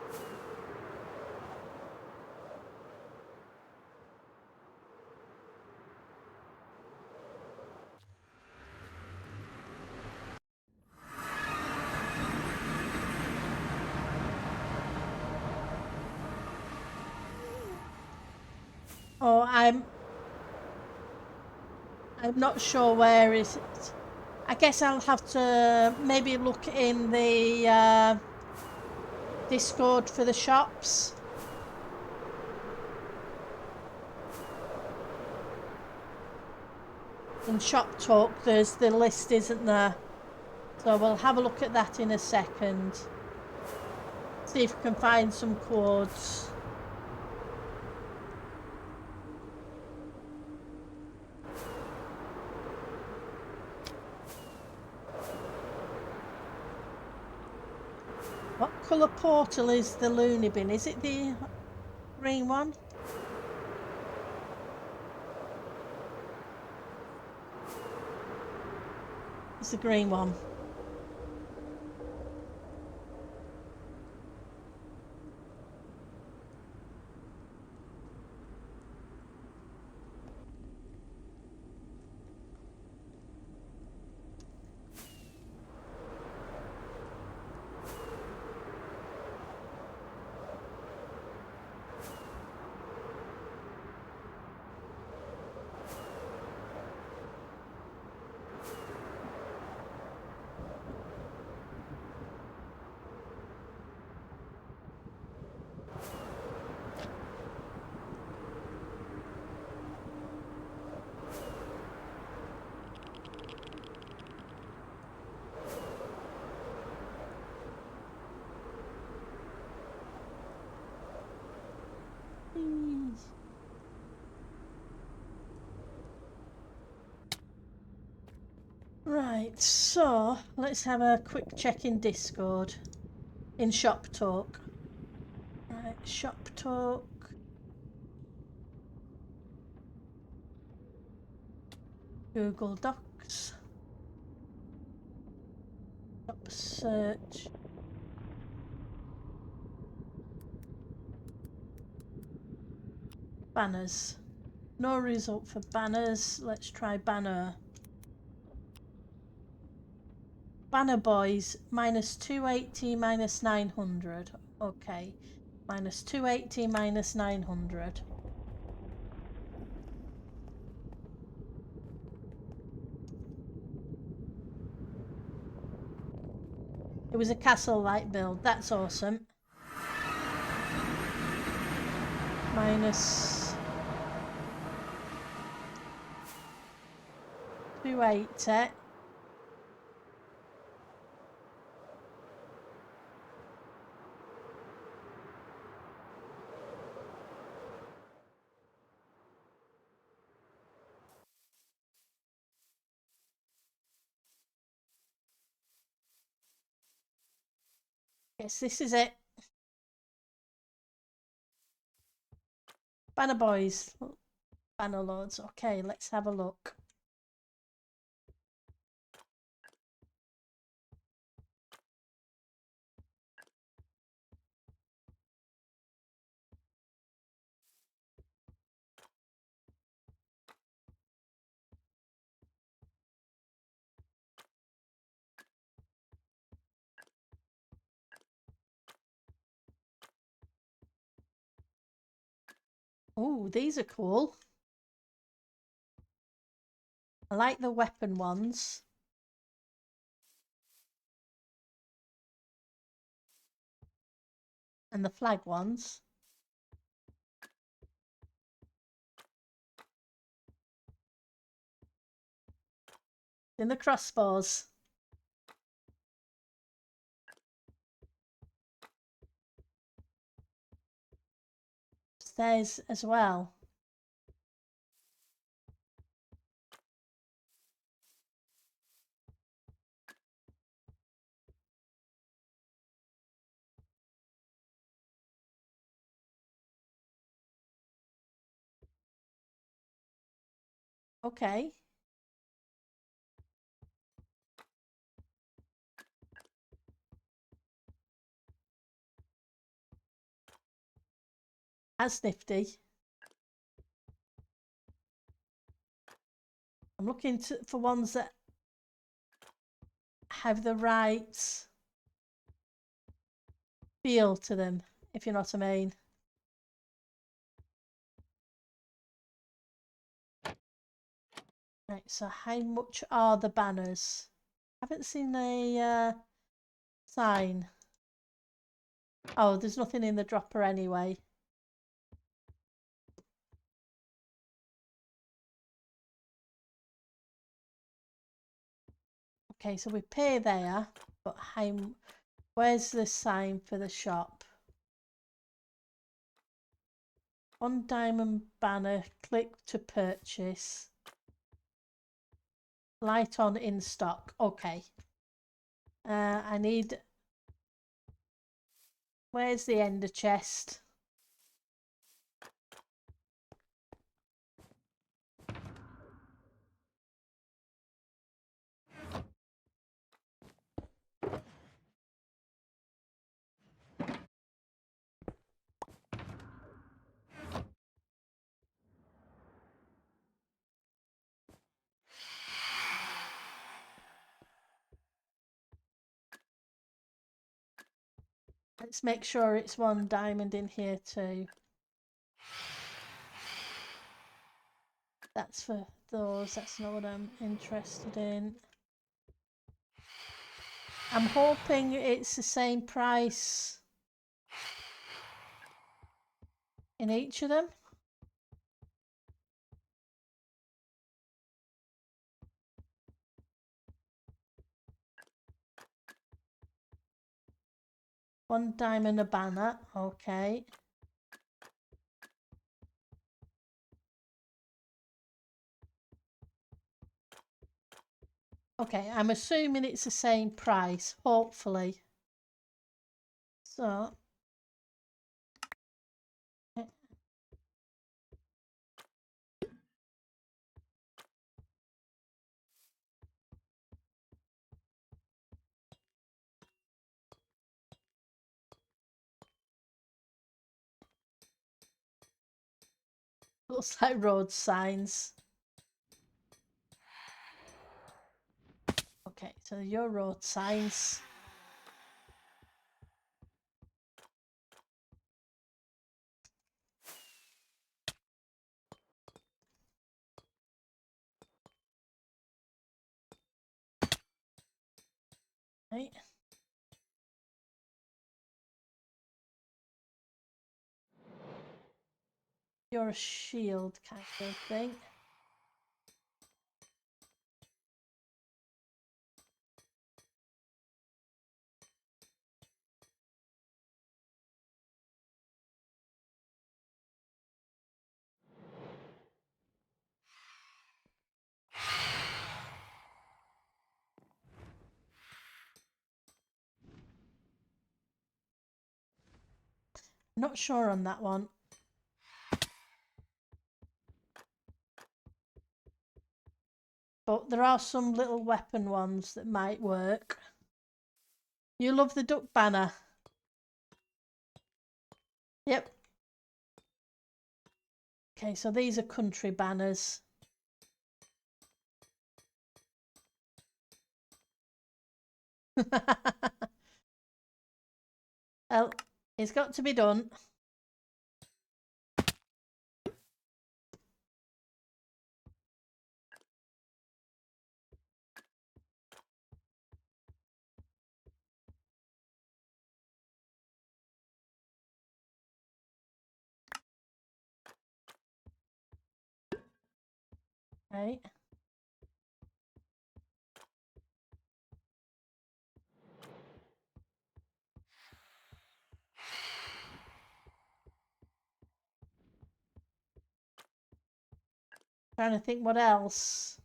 Oh, I'm not sure where is it. I guess I'll have to maybe look in the Discord for the shops. In Shop Talk, there's the list, isn't there? So we'll have a look at that in a second. See if we can find some codes. What colour portal is the loony bin? Is it the green one? It's the green one. Right, so let's have a quick check in Discord. In Shop Talk. Right, Shop Talk. Google Docs. Shop search. Banners. No result for banners. Let's try banner. Banner boys, minus 280, minus 900. Okay. Minus 280, minus 900. was a castle-like build. That's awesome. Minus 280. Yes, this is it. Banner boys. Banner lords. Okay, let's have a look. Oh, these are cool. I like the weapon ones. And the flag ones. And the crossbows. Stairs as well. Okay. That's nifty. I'm looking for ones that have the right feel to them, if you know what I mean. Right, so how much are the banners? I haven't seen a sign. Oh, there's nothing in the dropper anyway. Okay, so we pay there, but where's the sign for the shop? 1 diamond banner, click to purchase. Light on in stock. Okay. I need... Where's the ender chest? Let's make sure it's 1 diamond in here too. That's for those. That's not what I'm interested in. I'm hoping it's the same price in each of them. One diamond a banner. Okay. Okay, I'm assuming it's the same price, hopefully. So, looks like road signs. Okay, so your road signs. Right. You're a shield kind of thing. Not sure on that one. But there are some little weapon ones that might work. You love the duck banner? Yep. Okay, so these are country banners. Well, it's got to be done. Right. Trying to think what else.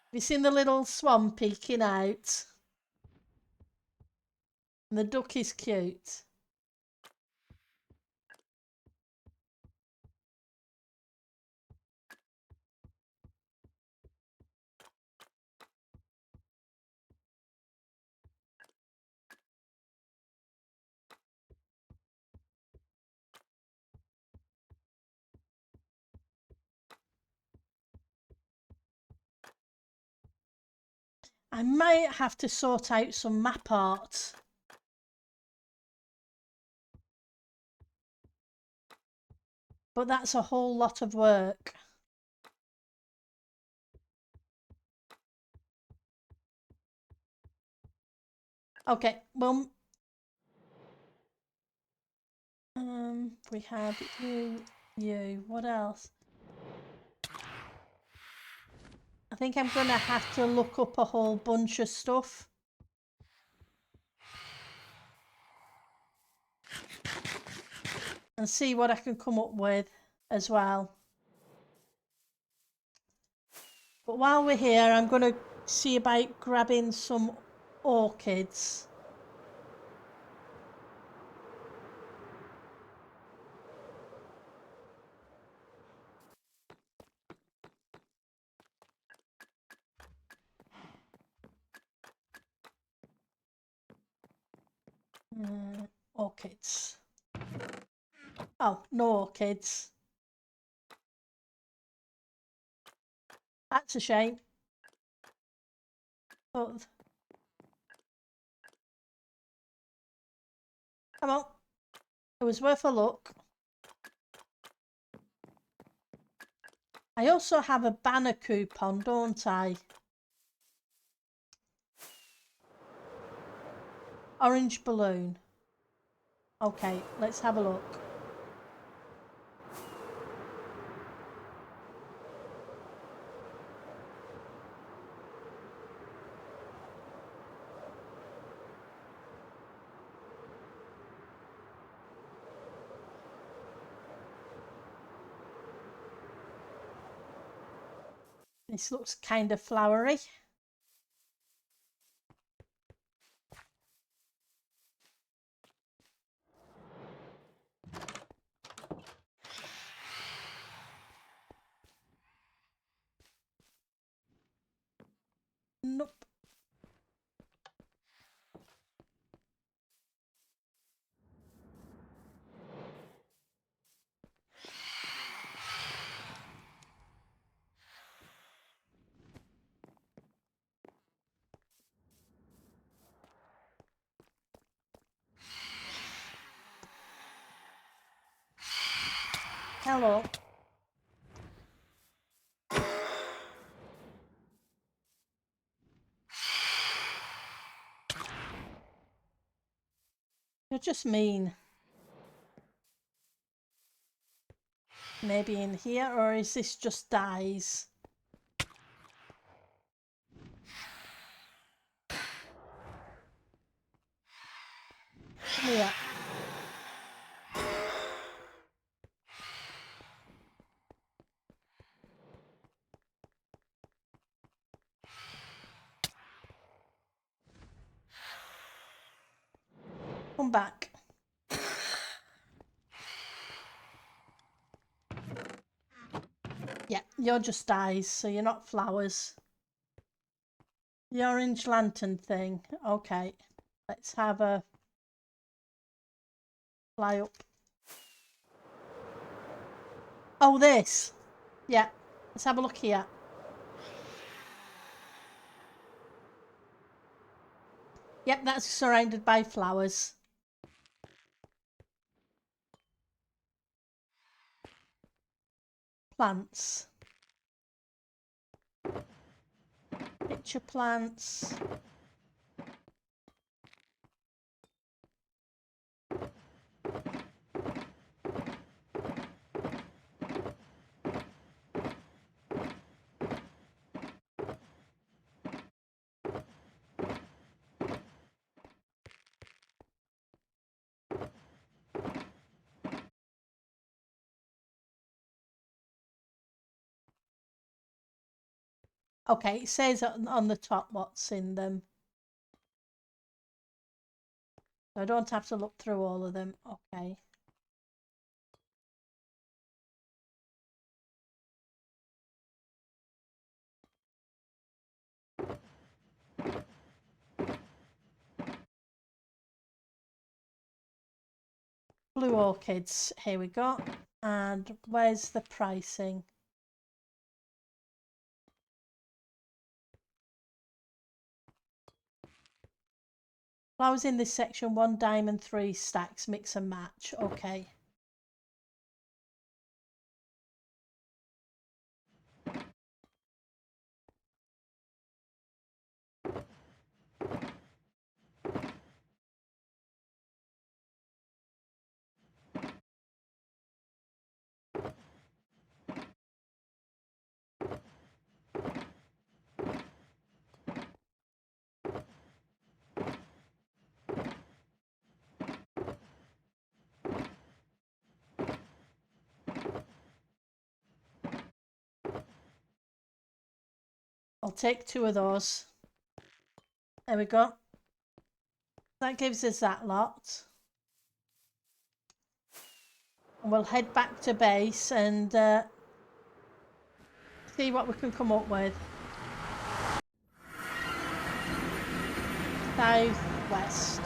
Have you seen the little swan peeking out? And the duck is cute. I might have to sort out some map art. But that's a whole lot of work. Okay, well, we had you. What else? I think I'm gonna have to look up a whole bunch of stuff. And see what I can come up with as well. But while we're here, I'm gonna see about grabbing some orchids. Orchids. Oh, no orchids. That's a shame. But come on. It was worth a look. I also have a banner coupon, don't I? Orange balloon. Okay, let's have a look. This looks kind of flowery. Nope. Hello. just mean maybe in here, or is this just dies? Come here. Come back. Yeah, you're just eyes, so you're not flowers. The orange lantern thing. Okay, let's have a fly up. Oh, this. Yeah, let's have a look here. Yep, that's surrounded by flowers. Plants. Picture plants. Okay, it says on the top what's in them. I don't have to look through all of them. Okay. Blue orchids. Here we go. And where's the pricing? Flowers in this section, 1 diamond, 3 stacks, mix and match. Okay. I'll take 2 of those. There we go. That gives us that lot. And we'll head back to base and see what we can come up with. Southwest.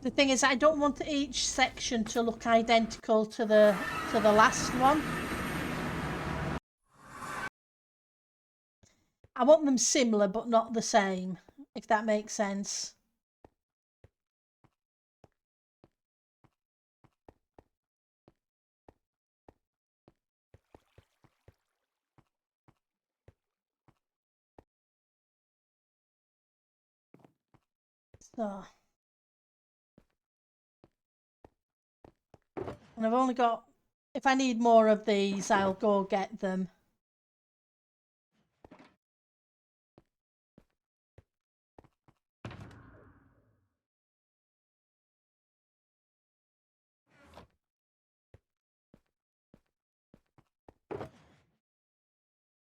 The thing is, I don't want each section to look identical to the last one. I want them similar but not the same, if that makes sense. So, and I've only got, if I need more of these, I'll go get them.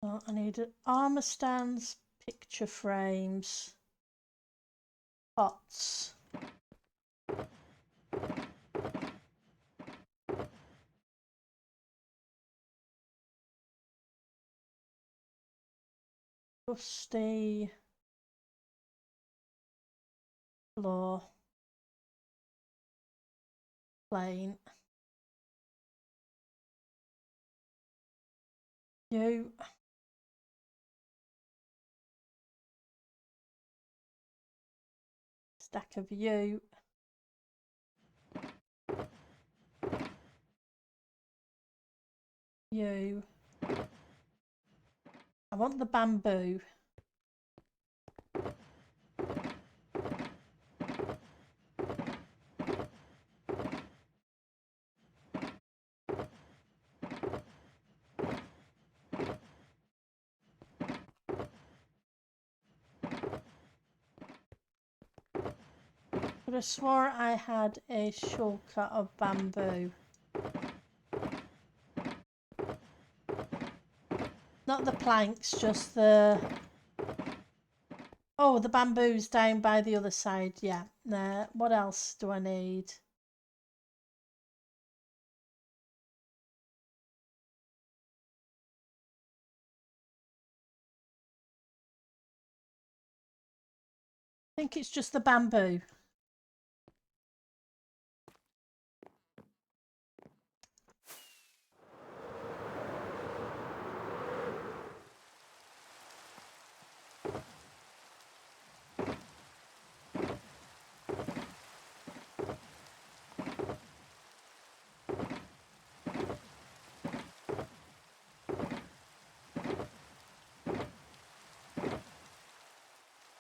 Oh, I need armor stands, picture frames, pots. Rusty floor, plain. You. Stack of you. you. I want the bamboo. But I swore I had a shulker of bamboo. Not the planks, just the... Oh, the bamboo's down by the other side, yeah. What else do I need? I think it's just the bamboo.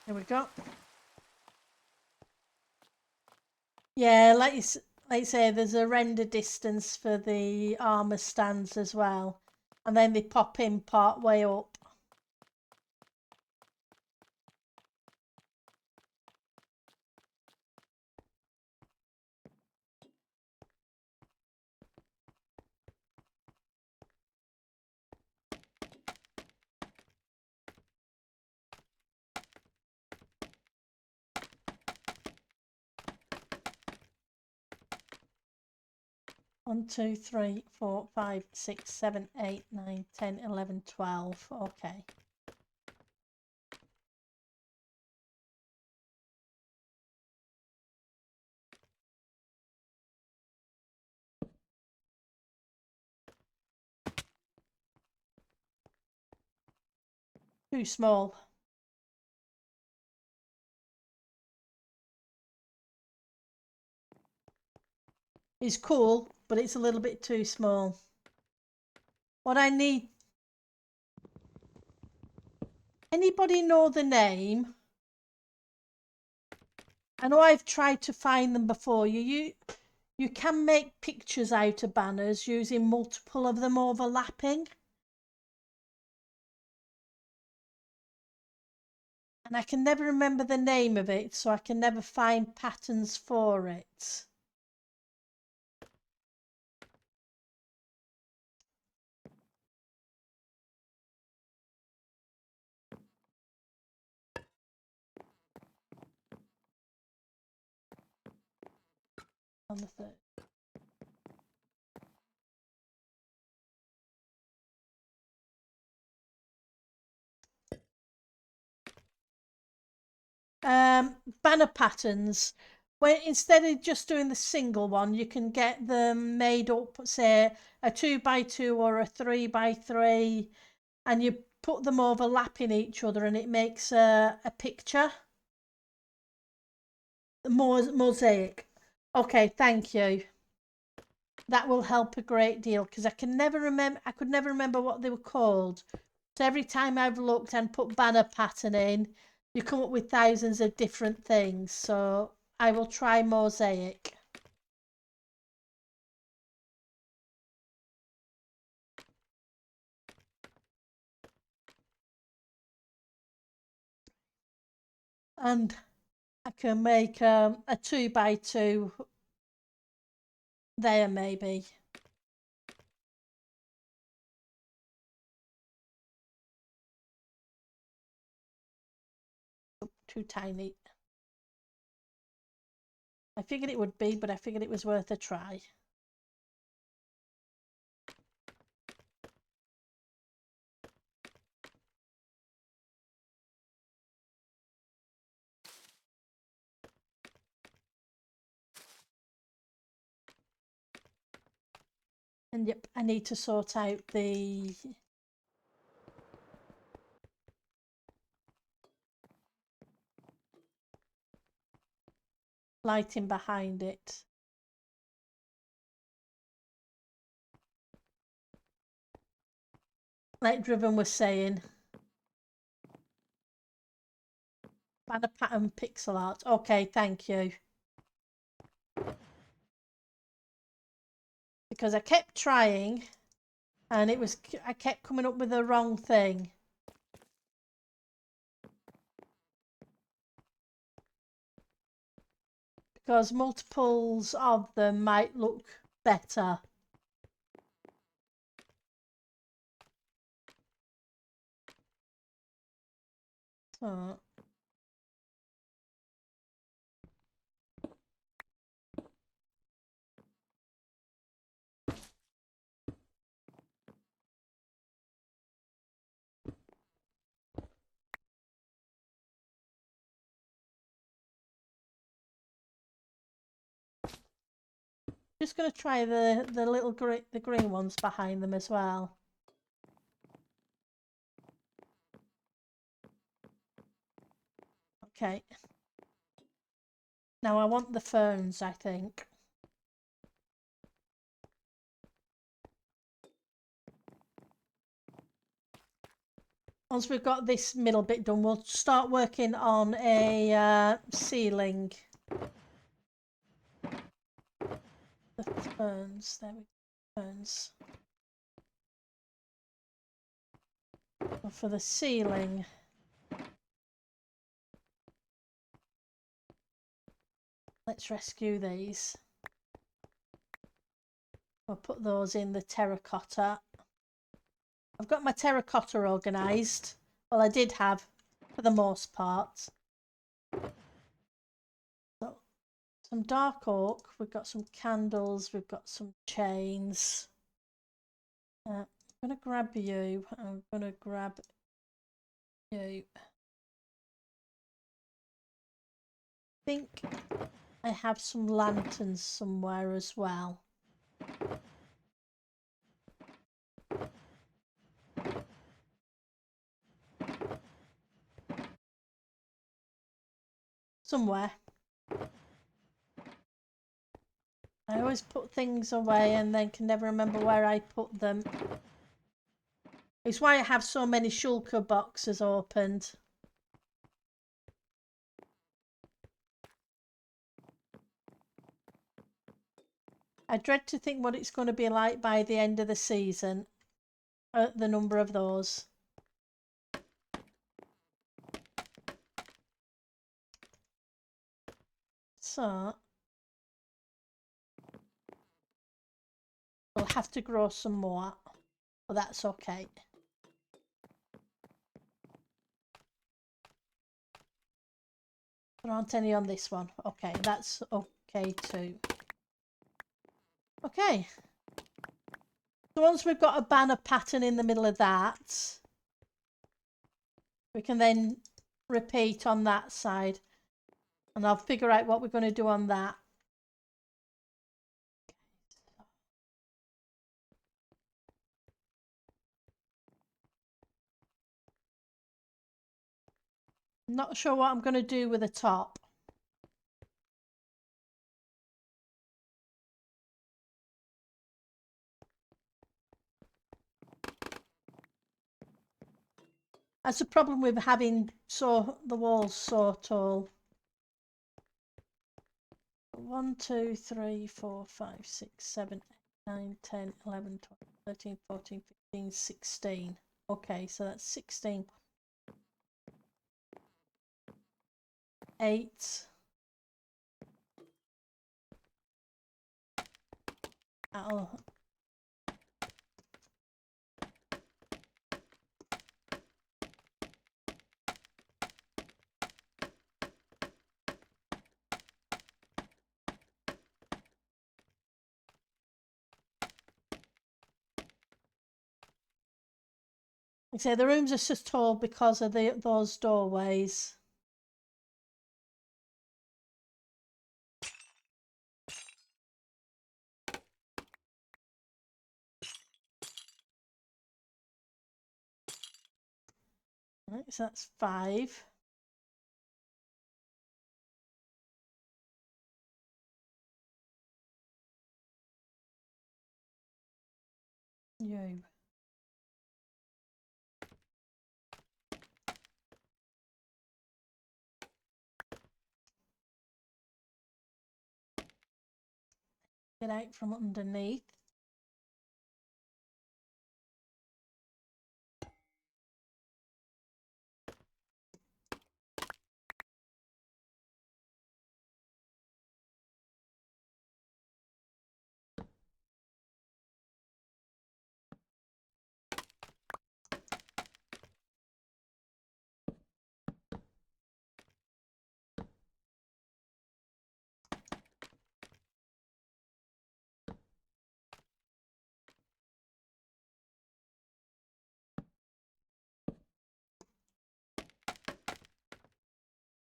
Here we go. Yeah, like you say, there's a render distance for the armour stands as well. And then they pop in part way up. One, two, three, 4, 5, 6, 7, 8, 9, 10, 11, 12. Okay. Too small. It's cool, but it's a little bit too small. What I need... Anybody know the name? I know I've tried to find them before. You can make pictures out of banners using multiple of them overlapping. And I can never remember the name of it, so I can never find patterns for it. On the third. Banner patterns. When instead of just doing the single one, you can get them made up, say a 2x2 or a 3x3, and you put them overlapping each other, and it makes a picture. Mosaic. Okay, thank you. That will help a great deal because I can never remember. I could never remember what they were called. So every time I've looked and put banner pattern in, you come up with thousands of different things. So I will try mosaic. And I can make a 2x2 there maybe. Too tiny. I figured it would be, but I figured it was worth a try. And yep, I need to sort out the lighting behind it. like Driven was saying. Banner pattern pixel art. Okay, thank you. Because I kept trying and I kept coming up with the wrong thing. Because multiples of them might look better. So just going to try the little the green ones behind them as well. Okay. Now I want the ferns, I think. Once we've got this middle bit done, we'll start working on a ceiling. The ferns, there we go. Ferns. Well, for the ceiling, let's rescue these. We'll put those in the terracotta. I've got my terracotta organised. Well, I did have, for the most part. So, some dark oak, we've got some candles, we've got some chains. I'm going to grab you, I'm going to grab you. I think I have some lanterns somewhere as well. Somewhere. I always put things away and then can never remember where I put them. It's why I have so many shulker boxes opened. I dread to think what it's going to be like by the end of the season. The number of those. So we'll have to grow some more, but that's okay. There aren't any on this one. Okay, that's okay too. Okay. So once we've got a banner pattern in the middle of that, we can then repeat on that side. And I'll figure out what we're going to do on that. Not sure what I'm going to do with the top. That's the problem with having the walls so tall. 1, 2, 3, 4, 5, 6, 7, 8, 9, 10, 11, 12, 13, 14, 15, 16. Okay, so that's 16. 8. That'll... Like I say, the rooms are so tall because of those doorways. Right, so that's 5. You. Get out from underneath.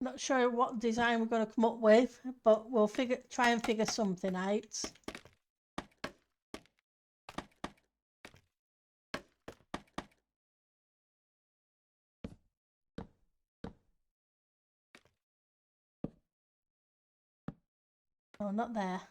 Not sure what design we're going to come up with, but we'll try and figure something out. Oh, not there.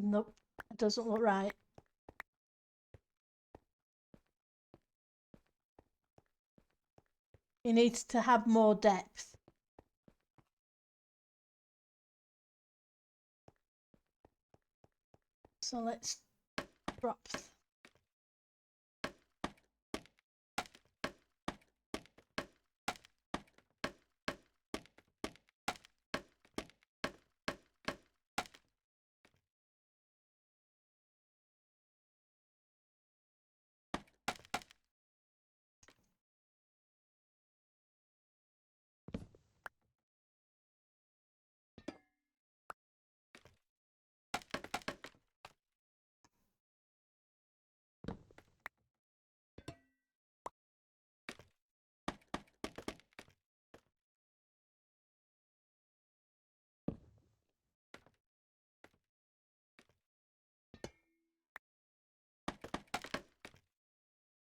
Nope, it doesn't look right. It needs to have more depth. So let's drop.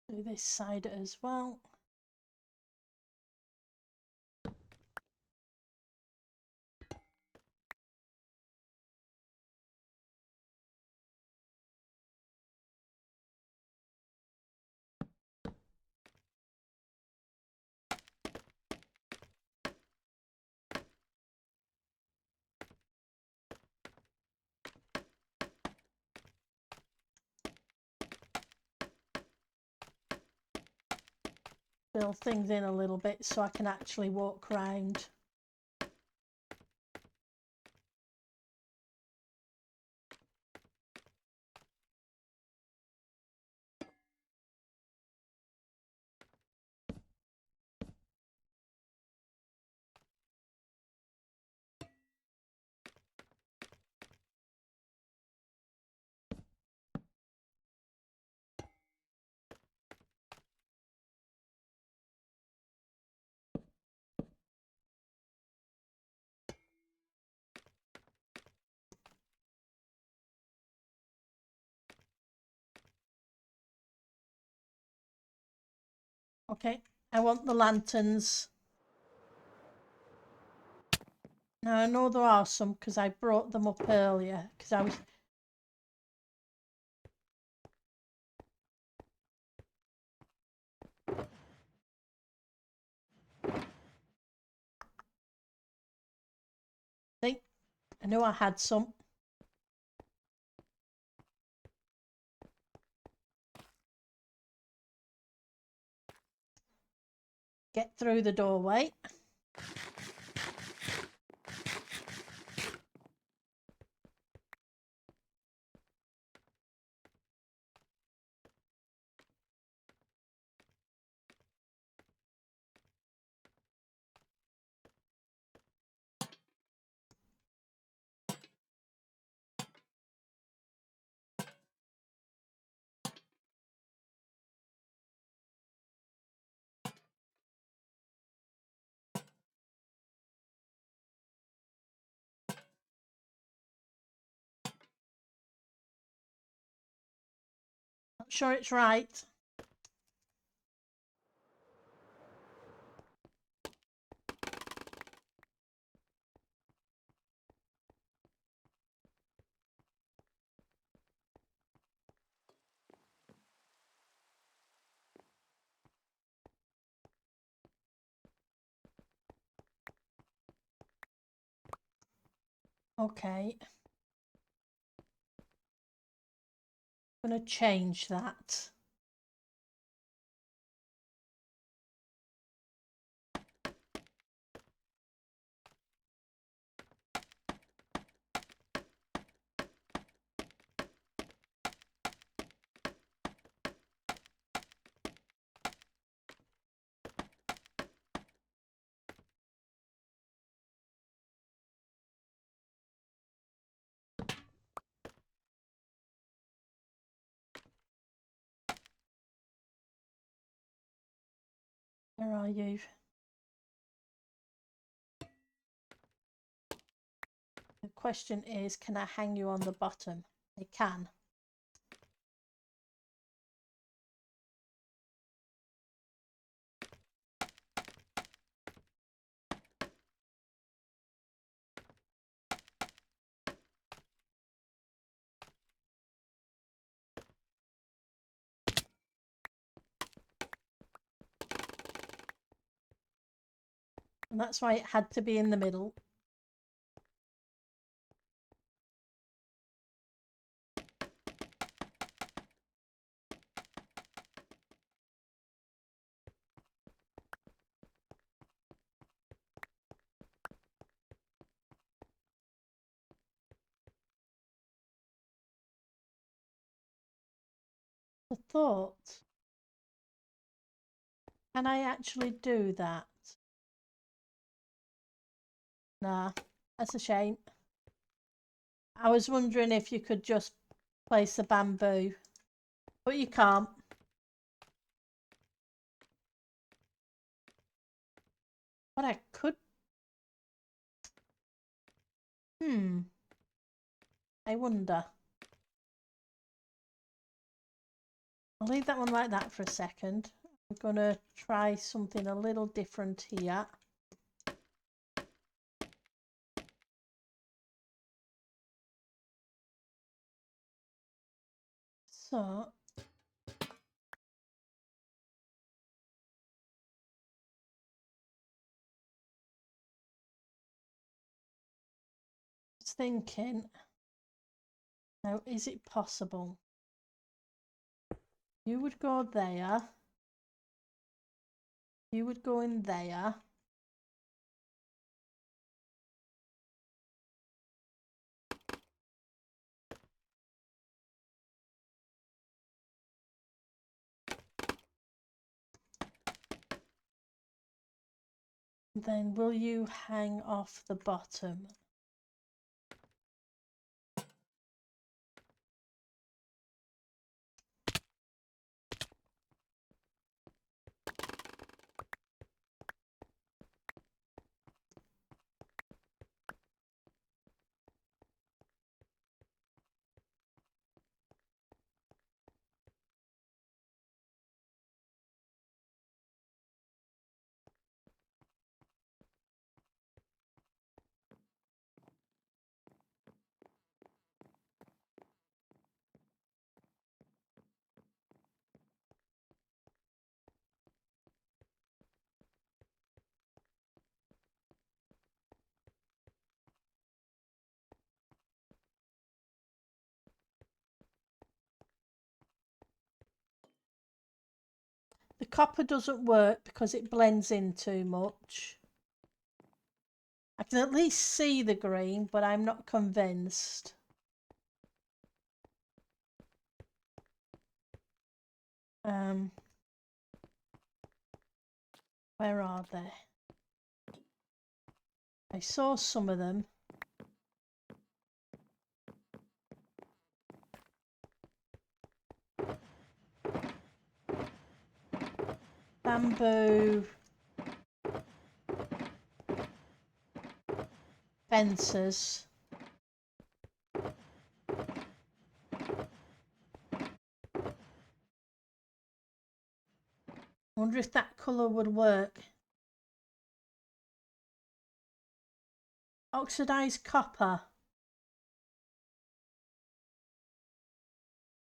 Do this side as well. Fill things in a little bit so I can actually walk around. Okay, I want the lanterns. Now I know there are some because I brought them up earlier because I was... See, I knew I had some. get through the doorway. Not sure it's right. Okay. I'm going to change that. Where are you? The question is, can I hang you on the bottom? I can. And that's why it had to be in the middle. The thought. Can I actually do that? Nah, that's a shame. I was wondering if you could just place the bamboo, but you can't. But I could. I wonder. I'll leave that one like that for a second. I'm going to try something a little different here. So, I was thinking, now is it possible? You would go there. You would go in there. Then will you hang off the bottom? The copper doesn't work because it blends in too much. I can at least see the green, but I'm not convinced. Where are they? I saw some of them. Bamboo fences. I wonder if that colour would work. Oxidized copper.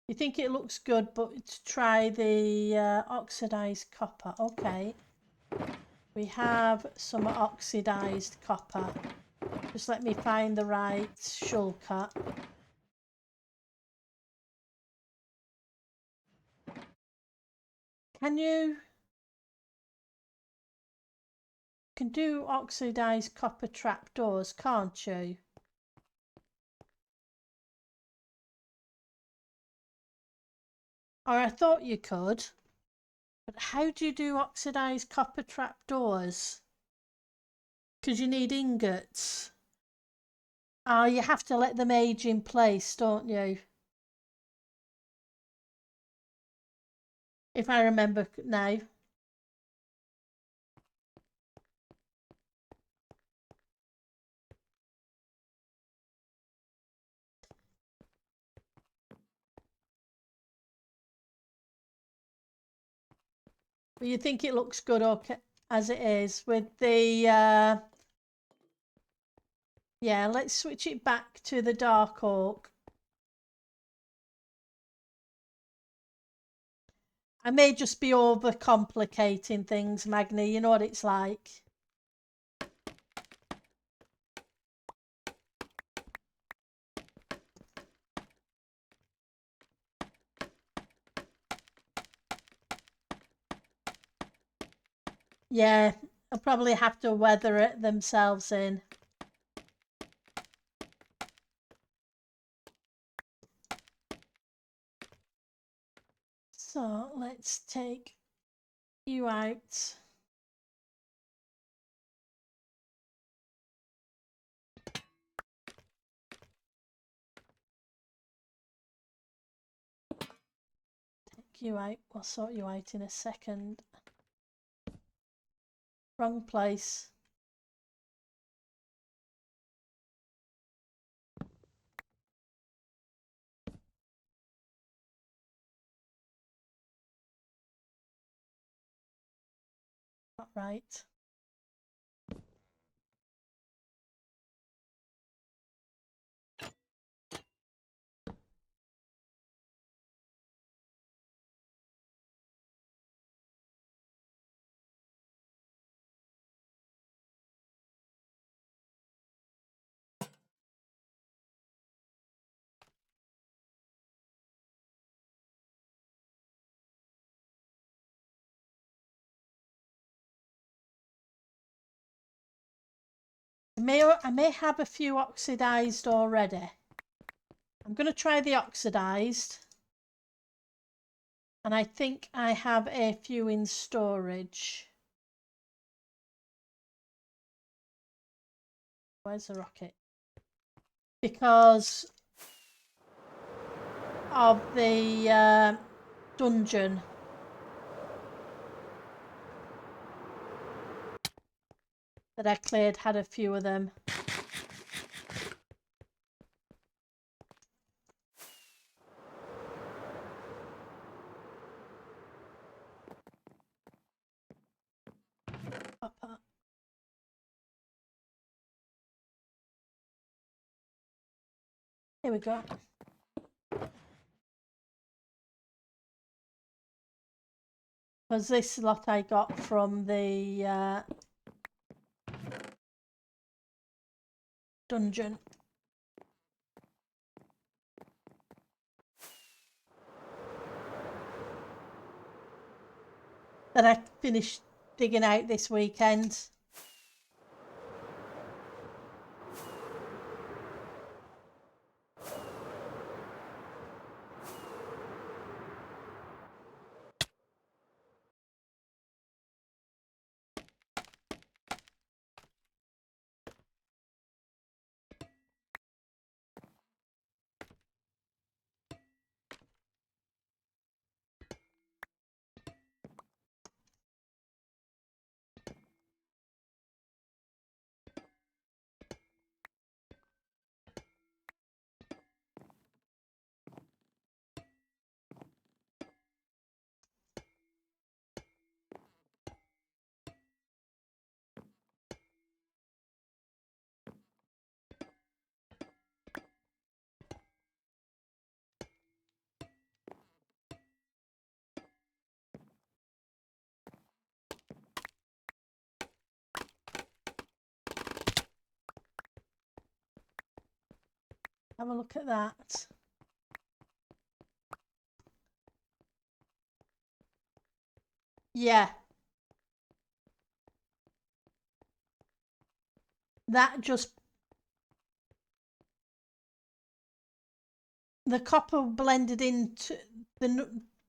You think it looks good, but try the oxidized copper. Okay. We have some oxidized copper. Just let me find the right shul cut. You can do oxidized copper trapdoors, can't you? Or I thought you could. But how do you do oxidized copper trapdoors? Because you need ingots. Oh, you have to let them age in place, don't you? If I remember now. But you think it looks good, okay, as it is with the yeah, let's switch it back to the dark oak. I may just be over complicating things, Magni, you know what it's like. Yeah, they'll probably have to weather it themselves in. So let's take you out. Take you out. We'll sort you out in a second. Wrong place. Not right. I may have a few oxidized already. I'm going to try the oxidized. And I think I have a few in storage. Where's the rocket? Because of the dungeon. That I cleared had a few of them. Up. Here we go. Because this lot I got from the dungeon. that I finished digging out this weekend. Have a look at that. Yeah. That just... the copper blended into...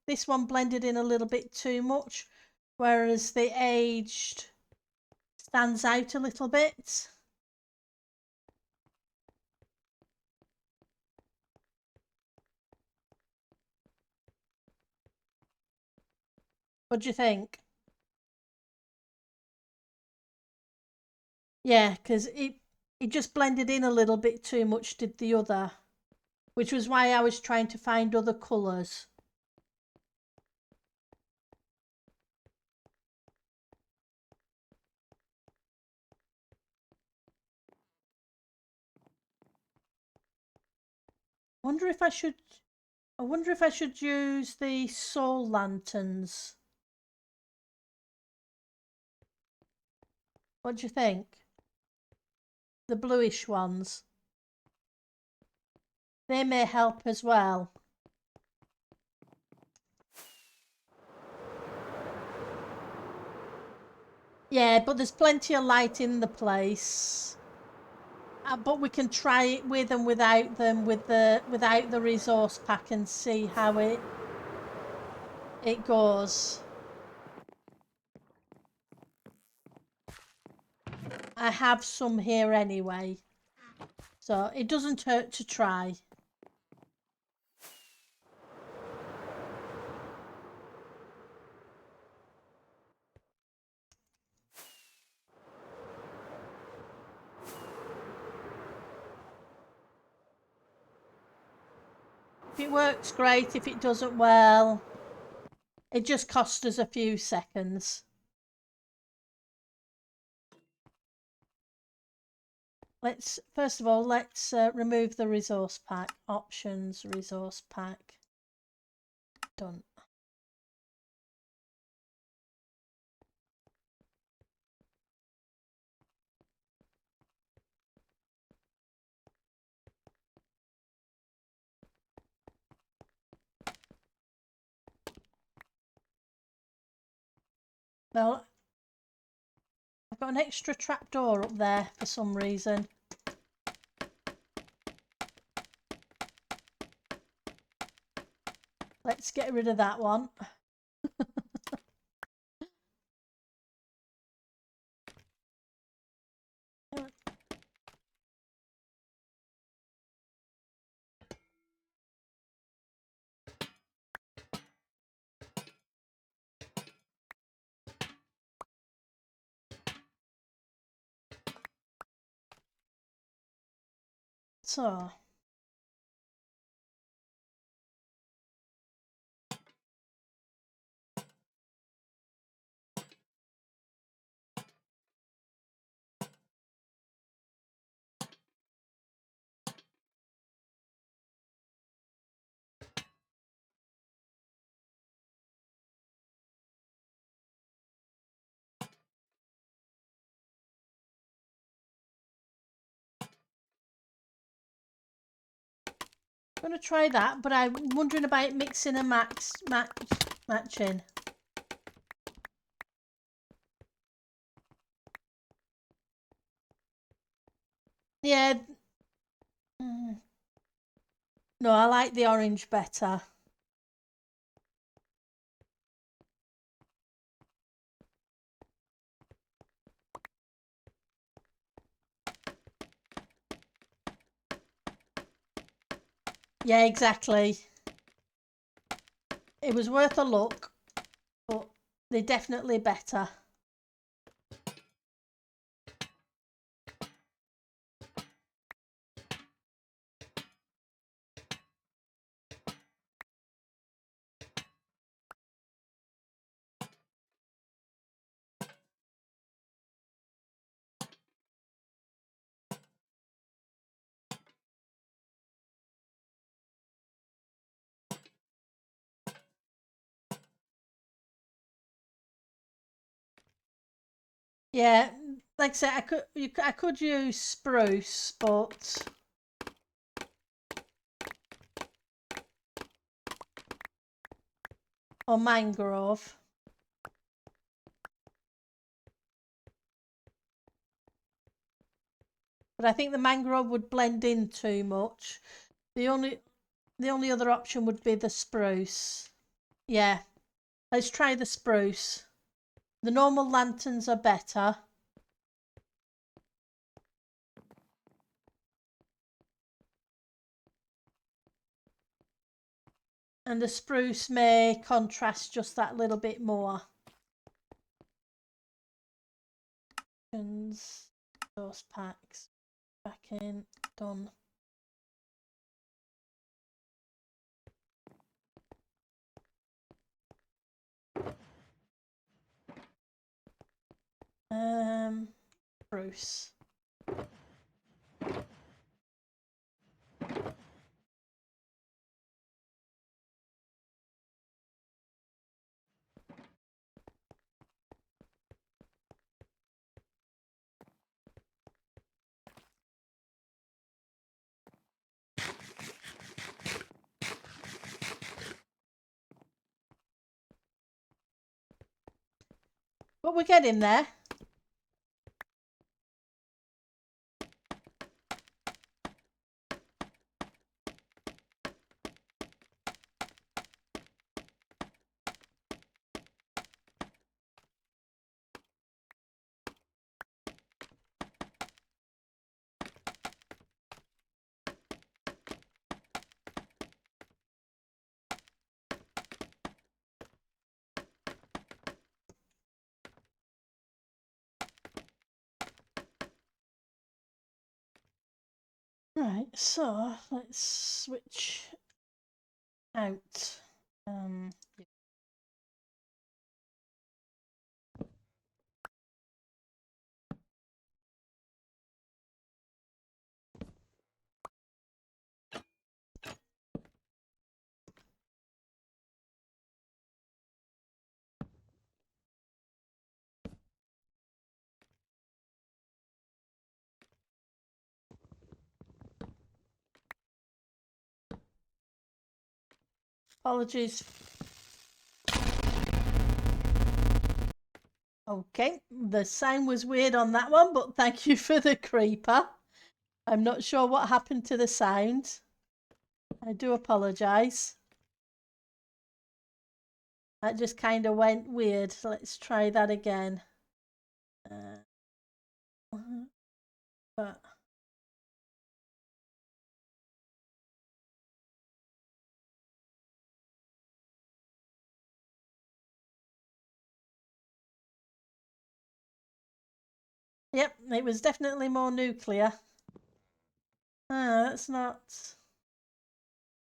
this one blended in a little bit too much, whereas the aged stands out a little bit. What do you think? Yeah, because it just blended in a little bit too much, did the other, which was why I was trying to find other colours. I wonder if I should use the soul lanterns. What do you think? The bluish ones. They may help as well. Yeah, but there's plenty of light in the place. But we can try it with and without them, without the resource pack, and see how it goes. I have some here anyway, so it doesn't hurt to try. If it works, great. If it doesn't, well, it just cost us a few seconds. First of all, let's remove the resource pack. Options, resource pack. Done. Well, I've got an extra trapdoor up there for some reason. Let's get rid of that one. So, I'm going to try that, but I'm wondering about mixing and matching. Yeah. No, I like the orange better. Yeah, exactly. It was worth a look, but they're definitely better. Yeah, like I said, I could use spruce, but or mangrove. But I think the mangrove would blend in too much. The only other option would be the spruce. Yeah, let's try the spruce. The normal lanterns are better. And the spruce may contrast just that little bit more. Those packs back in, done. Spruce. But we're getting there. Right, so let's switch out. Apologies. Okay, the sound was weird on that one, but thank you for the creeper. I'm not sure what happened to the sound. I do apologise. That just kind of went weird. So let's try that again. But yep, it was definitely more nuclear. That's not.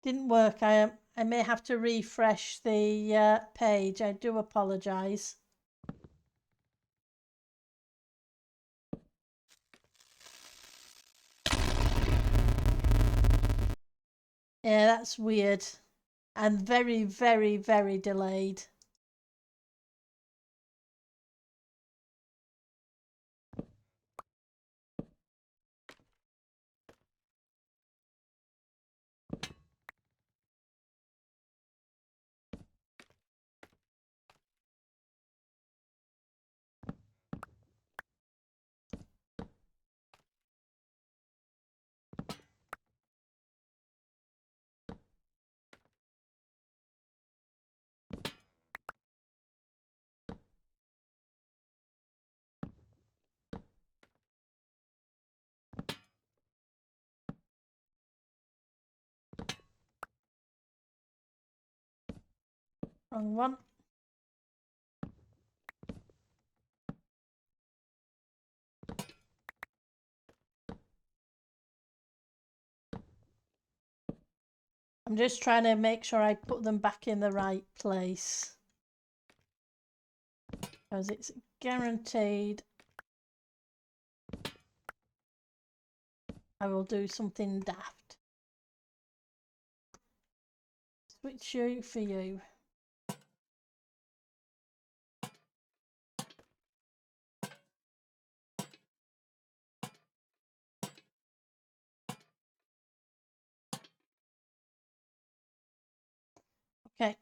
Didn't work. I may have to refresh the page. I do apologise. Yeah, that's weird. And very, very, very delayed. Wrong one. I'm just trying to make sure I put them back in the right place, because it's guaranteed I will do something daft. Switch you for you. Okay.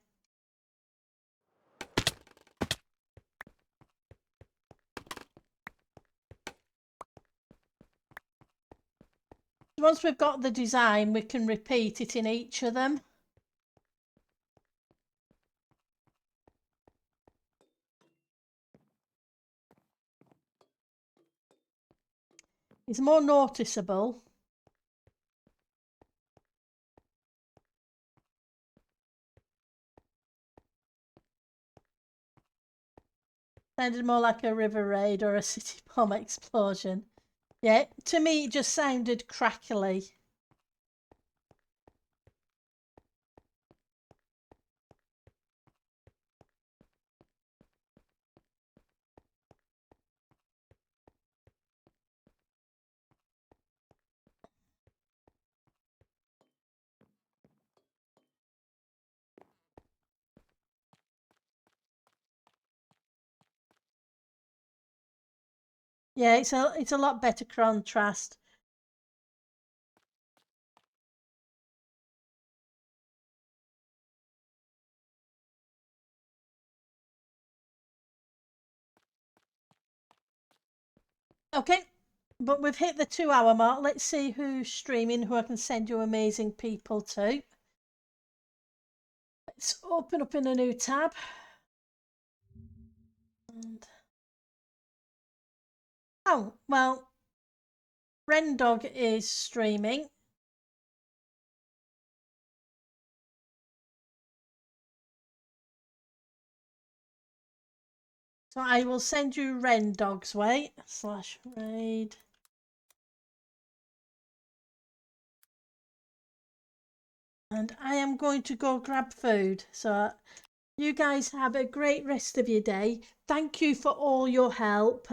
Once we've got the design, we can repeat it in each of them. It's more noticeable. Sounded more like a river raid or a city bomb explosion. Yeah, to me it just sounded crackly. Yeah, it's a lot better contrast. Okay, but we've hit the 2 hour mark. Let's see who's streaming, who I can send you amazing people to. Let's open up in a new tab. And... oh, well, Rendog is streaming. So I will send you Rendog's way /raid. And I am going to go grab food. So you guys have a great rest of your day. Thank you for all your help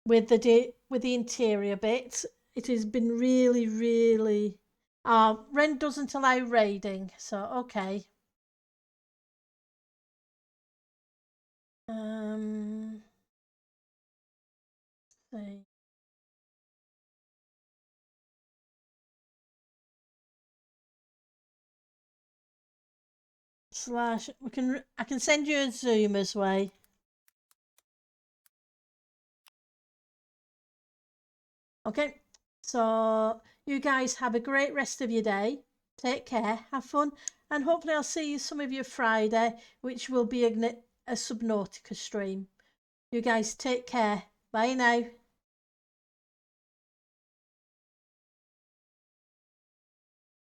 with the interior bits. It has been really, really. Ren doesn't allow raiding, so okay. See. Slash, I can send you a Zoomer's way. Okay, so you guys have a great rest of your day. Take care, have fun, and hopefully I'll see you some of you Friday, which will be a Subnautica stream. You guys take care. Bye now.